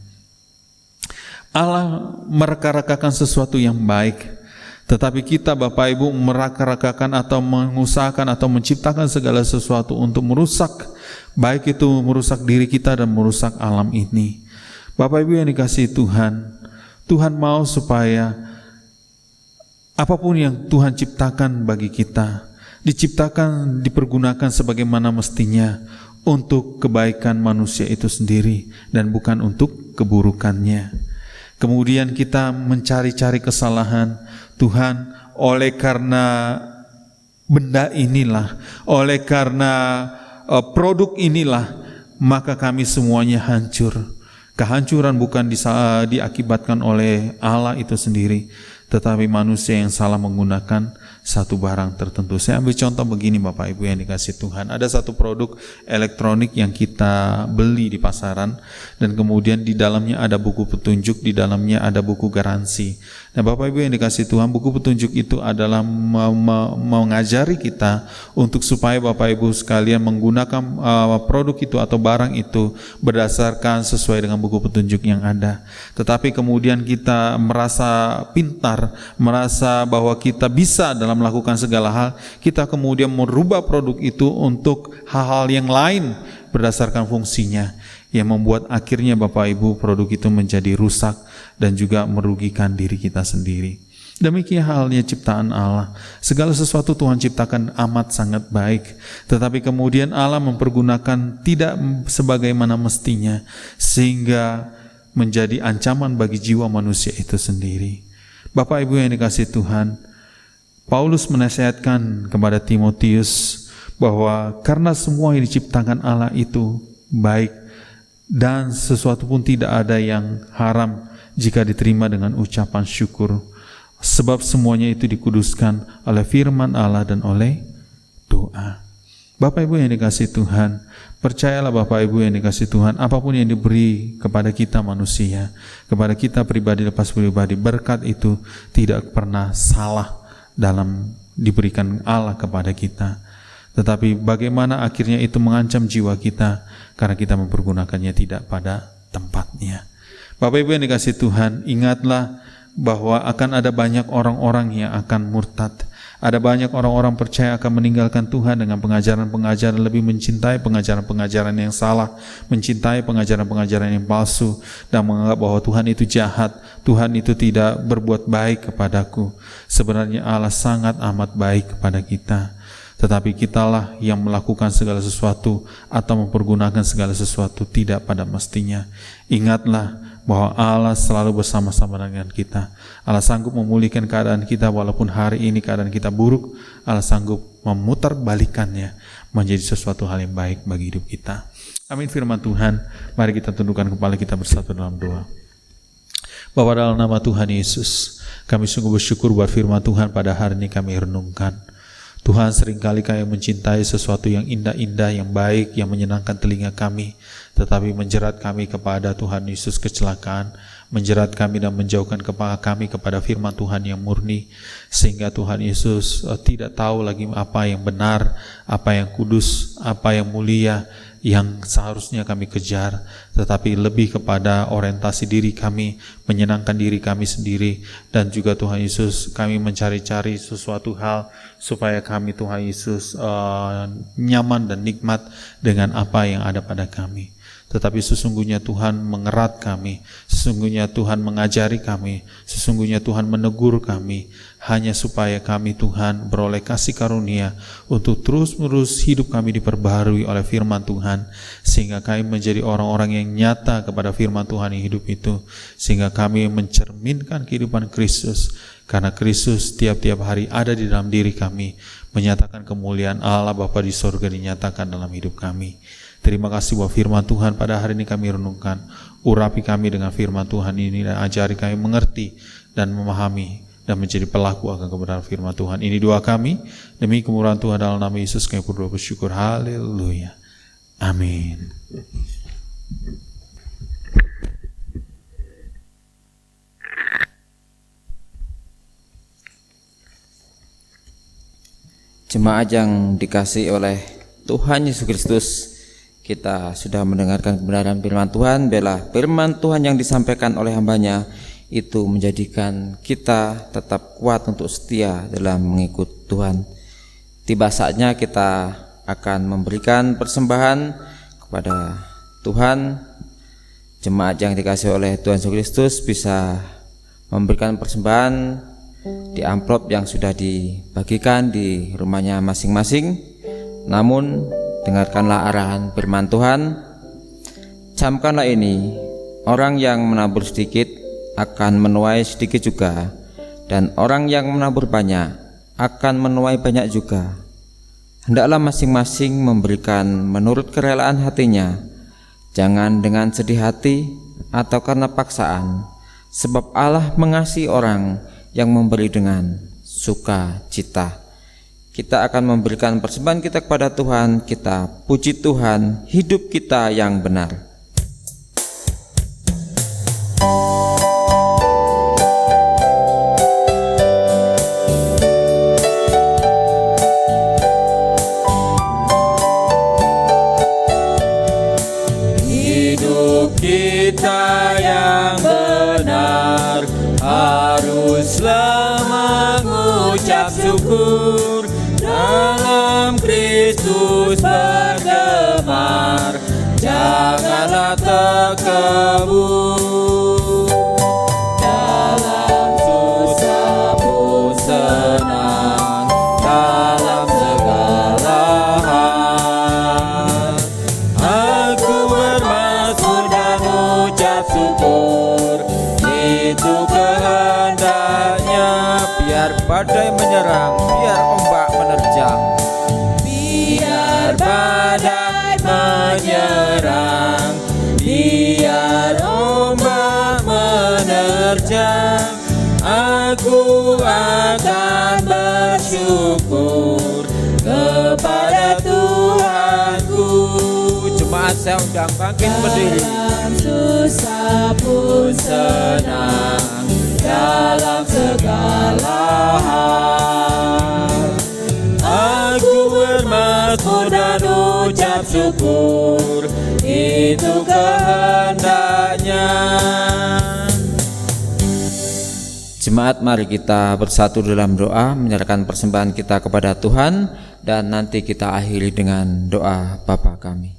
Allah meraka-rakakan sesuatu yang baik, tetapi kita Bapak Ibu meraka-rakakan atau mengusahakan atau menciptakan segala sesuatu untuk merusak, baik itu merusak diri kita dan merusak alam ini. Bapak Ibu yang dikasihi Tuhan, Tuhan mau supaya apapun yang Tuhan ciptakan bagi kita, diciptakan, dipergunakan sebagaimana mestinya untuk kebaikan manusia itu sendiri dan bukan untuk keburukannya. Kemudian kita mencari-cari kesalahan. Tuhan, oleh karena benda inilah, oleh karena produk inilah, maka kami semuanya hancur. Kehancuran bukan diakibatkan oleh Allah itu sendiri, tetapi manusia yang salah menggunakan satu barang tertentu. Saya ambil contoh begini Bapak Ibu yang dikasihi Tuhan. Ada satu produk elektronik yang kita beli di pasaran dan kemudian di dalamnya ada buku petunjuk, di dalamnya ada buku garansi. Nah, Bapak Ibu yang dikasihi Tuhan, buku petunjuk itu adalah mengajari kita untuk supaya Bapak Ibu sekalian menggunakan produk itu atau barang itu berdasarkan sesuai dengan buku petunjuk yang ada. Tetapi kemudian kita merasa pintar, merasa bahwa kita bisa dalam melakukan segala hal, kita kemudian merubah produk itu untuk hal-hal yang lain berdasarkan fungsinya, yang membuat akhirnya Bapak Ibu produk itu menjadi rusak dan juga merugikan diri kita sendiri. Demikian halnya ciptaan Allah. Segala sesuatu Tuhan ciptakan amat sangat baik, tetapi kemudian Allah mempergunakan tidak sebagaimana mestinya, sehingga menjadi ancaman bagi jiwa manusia itu sendiri. Bapak Ibu yang dikasihi Tuhan, Paulus menasihatkan kepada Timotius bahwa karena semua yang diciptakan Allah itu baik dan sesuatu pun tidak ada yang haram jika diterima dengan ucapan syukur, sebab semuanya itu dikuduskan oleh firman Allah dan oleh doa. Bapak Ibu yang dikasihi Tuhan, percayalah Bapak Ibu yang dikasihi Tuhan, apapun yang diberi kepada kita manusia, kepada kita pribadi lepas pribadi, berkat itu tidak pernah salah dalam diberikan Allah kepada kita. Tetapi bagaimana akhirnya itu mengancam jiwa kita karena kita mempergunakannya tidak pada tempatnya. Bapak Ibu yang dikasihi Tuhan, ingatlah bahwa akan ada banyak orang-orang yang akan murtad. Ada banyak orang-orang percaya akan meninggalkan Tuhan dengan pengajaran-pengajaran, lebih mencintai pengajaran-pengajaran yang salah, mencintai pengajaran-pengajaran yang palsu, dan menganggap bahwa Tuhan itu jahat, Tuhan itu tidak berbuat baik kepadaku. Sebenarnya Allah sangat amat baik kepada kita, tetapi kitalah yang melakukan segala sesuatu atau mempergunakan segala sesuatu tidak pada mestinya. Ingatlah bahwa Allah selalu bersama-sama dengan kita. Allah sanggup memulihkan keadaan kita walaupun hari ini keadaan kita buruk. Allah sanggup memutarbalikannya menjadi sesuatu hal yang baik bagi hidup kita. Amin. Firman Tuhan, mari kita tundukkan kepala kita bersatu dalam doa. Bapa, dalam nama Tuhan Yesus, kami sungguh bersyukur buat firman Tuhan pada hari ini kami renungkan. Tuhan, seringkali kami mencintai sesuatu yang indah-indah, yang baik, yang menyenangkan telinga kami, tetapi menjerat kami kepada Tuhan Yesus kecelakaan, menjerat kami dan menjauhkan kepala kami kepada firman Tuhan yang murni, sehingga Tuhan Yesus tidak tahu lagi apa yang benar, apa yang kudus, apa yang mulia, yang seharusnya kami kejar, tetapi lebih kepada orientasi diri kami, menyenangkan diri kami sendiri, dan juga Tuhan Yesus kami mencari-cari sesuatu hal supaya kami Tuhan Yesus nyaman dan nikmat dengan apa yang ada pada kami. Tetapi sesungguhnya Tuhan mengerat kami, sesungguhnya Tuhan mengajari kami, sesungguhnya Tuhan menegur kami, hanya supaya kami Tuhan beroleh kasih karunia untuk terus-menerus hidup kami diperbaharui oleh firman Tuhan, sehingga kami menjadi orang-orang yang nyata kepada firman Tuhan yang hidup itu, sehingga kami mencerminkan kehidupan Kristus, karena Kristus tiap-tiap hari ada di dalam diri kami, menyatakan kemuliaan Allah Bapa di sorga dinyatakan dalam hidup kami. Terima kasih buat firman Tuhan pada hari ini kami renungkan. Urapi kami dengan firman Tuhan ini dan ajari kami mengerti dan memahami dan menjadi pelaku akan kebenaran firman Tuhan. Ini doa kami, demi kemurahan Tuhan dalam nama Yesus kami berdoa bersyukur. Haleluya. Amin. Jemaat yang dikasihi oleh Tuhan Yesus Kristus, kita sudah mendengarkan kebenaran firman Tuhan. Biarlah firman Tuhan yang disampaikan oleh hambanya itu menjadikan kita tetap kuat untuk setia dalam mengikut Tuhan. Tiba saatnya kita akan memberikan persembahan kepada Tuhan. Jemaat yang dikasihi oleh Tuhan Yesus Kristus bisa memberikan persembahan di amplop yang sudah dibagikan di rumahnya masing-masing. Namun dengarkanlah arahan firman Tuhan. Camkanlah ini, orang yang menabur sedikit akan menuai sedikit juga, dan orang yang menabur banyak akan menuai banyak juga. Hendaklah masing-masing memberikan menurut kerelaan hatinya, jangan dengan sedih hati atau karena paksaan, sebab Allah mengasihi orang yang memberi dengan sukacita. Kita akan memberikan persembahan kita kepada Tuhan. Kita puji Tuhan, hidup kita yang benar. Hidup kita yang benar haruslah mengucap syukur, dalam Kristus bergemar, janganlah terkebun. Dalam susah pun senang, dalam segala hal aku bermasmur dan ucap syukur. Itu kehendaknya, Biar badai menyerang, biar ombak menerjang. biar badai menyerang, biar ombak menerjang, aku akan bersyukur kepada Tuhanku. Jemaat saya undang bangkit berdiri. Dalam susah pun senang, dalam segala hal aku bermasmur dan ucap syukur. Itu kehendaknya. Jemaat, mari kita bersatu dalam doa, menyerahkan persembahan kita kepada Tuhan, dan nanti kita akhiri dengan doa Bapa kami.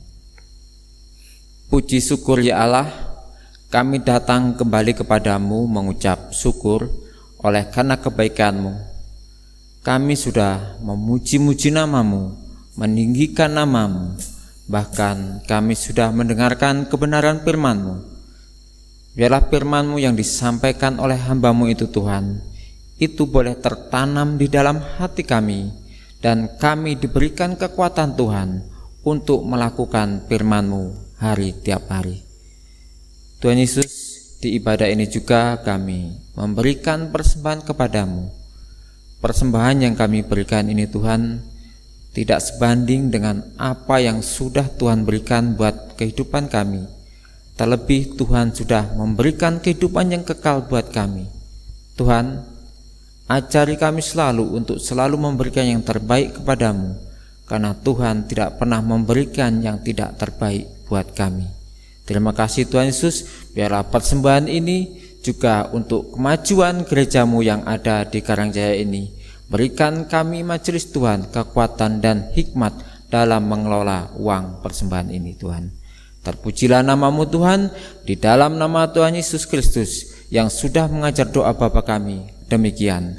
Puji syukur ya Allah, kami datang kembali kepadamu mengucap syukur oleh karena kebaikan-Mu. Kami sudah memuji-muji nama-Mu, meninggikan nama-Mu, bahkan kami sudah mendengarkan kebenaran firman-Mu. Biarlah firman-Mu yang disampaikan oleh hamba-Mu itu Tuhan, itu boleh tertanam di dalam hati kami, dan kami diberikan kekuatan Tuhan untuk melakukan firman-Mu hari tiap hari. Tuhan Yesus, di ibadah ini juga kami memberikan persembahan kepadamu. Persembahan yang kami berikan ini Tuhan, tidak sebanding dengan apa yang sudah Tuhan berikan buat kehidupan kami. Terlebih Tuhan sudah memberikan kehidupan yang kekal buat kami. Tuhan, ajari kami selalu untuk selalu memberikan yang terbaik kepadamu, karena Tuhan tidak pernah memberikan yang tidak terbaik buat kami. Terima kasih Tuhan Yesus, biarlah persembahan ini juga untuk kemajuan gereja-Mu yang ada di Karangjaya ini. Berikan kami majelis Tuhan kekuatan dan hikmat dalam mengelola uang persembahan ini Tuhan. Terpujilah nama-Mu Tuhan, di dalam nama Tuhan Yesus Kristus yang sudah mengajar doa Bapa kami. Demikian.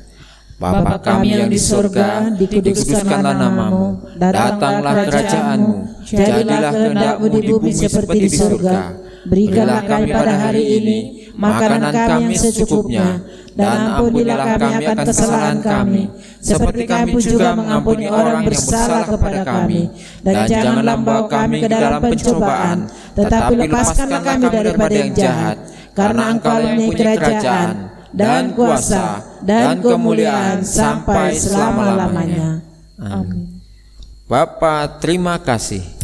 Bapa kami yang di surga, dikuduskanlah nama-Mu, datanglah kerajaan-Mu, jadilah kehendak-Mu di bumi seperti di surga. Berikanlah kami pada hari ini makanan kami yang secukupnya, dan ampunilah kami akan kesalahan kami, seperti kami juga mengampuni orang yang bersalah kepada kami. Dan janganlah membawa kami ke dalam pencobaan, tetapi lepaskanlah kami daripada yang jahat, karena Engkau yang mempunyai kerajaan, dan kuasa, dan kemuliaan sampai selama-lamanya. Amin. Bapa, terima kasih.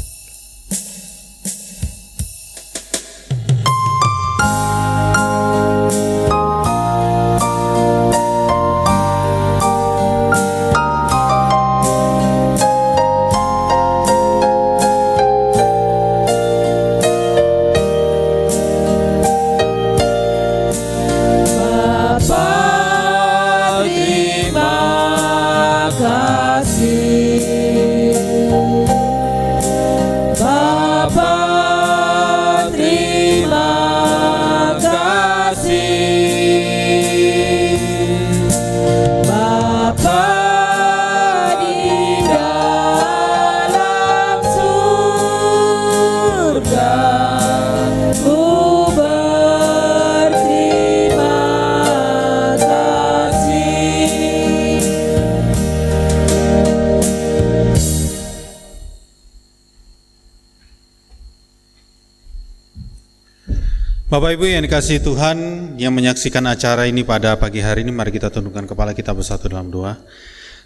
Bapak Ibu yang dikasihi Tuhan, yang menyaksikan acara ini pada pagi hari ini, mari kita tundukkan kepala kita bersatu dalam doa.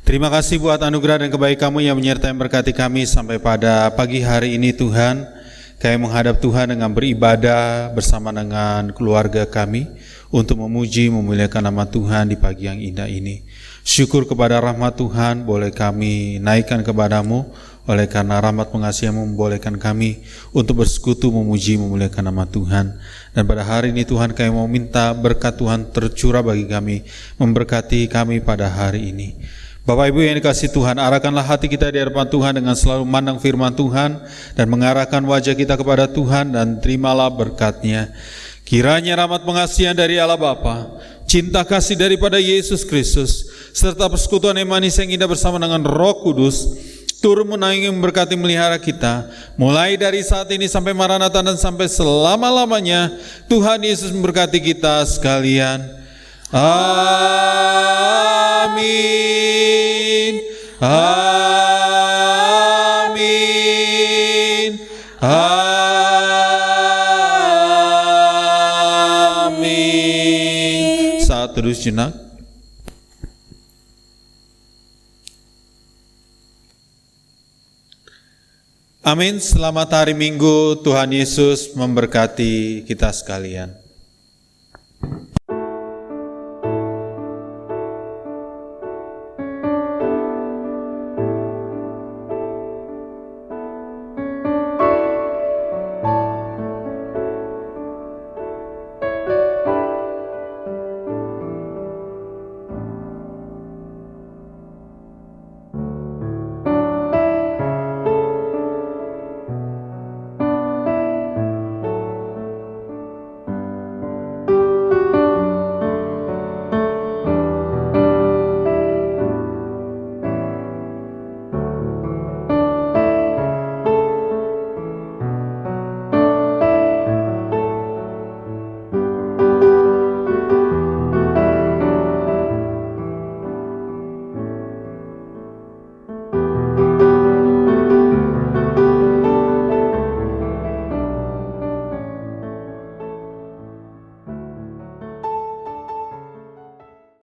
Terima kasih buat anugerah dan kebaikan-Mu yang menyertai memberkati kami sampai pada pagi hari ini Tuhan. Kami menghadap Tuhan dengan beribadah bersama dengan keluarga kami untuk memuji, memuliakan nama Tuhan di pagi yang indah ini. Syukur kepada rahmat Tuhan boleh kami naikkan kepadamu, oleh karena rahmat pengasihan-Mu membolehkan kami untuk bersekutu, memuji, memuliakan nama Tuhan. Dan pada hari ini Tuhan, kami mau minta berkat Tuhan tercurah bagi kami, memberkati kami pada hari ini. Bapak Ibu yang dikasihi Tuhan, arahkanlah hati kita di hadapan Tuhan dengan selalu memandang firman Tuhan dan mengarahkan wajah kita kepada Tuhan, dan terimalah berkat-Nya. Kiranya rahmat pengasihan dari Allah Bapa, cinta kasih daripada Yesus Kristus, serta persekutuan yang manis yang indah bersama dengan Roh Kudus, turun menaungi, memberkati, melihara kita, mulai dari saat ini sampai Maranatha dan sampai selama-lamanya. Tuhan Yesus memberkati kita sekalian. Amin. Amin. Amin. Saat terus jenak. Amin. Selamat hari Minggu. Tuhan Yesus memberkati kita sekalian.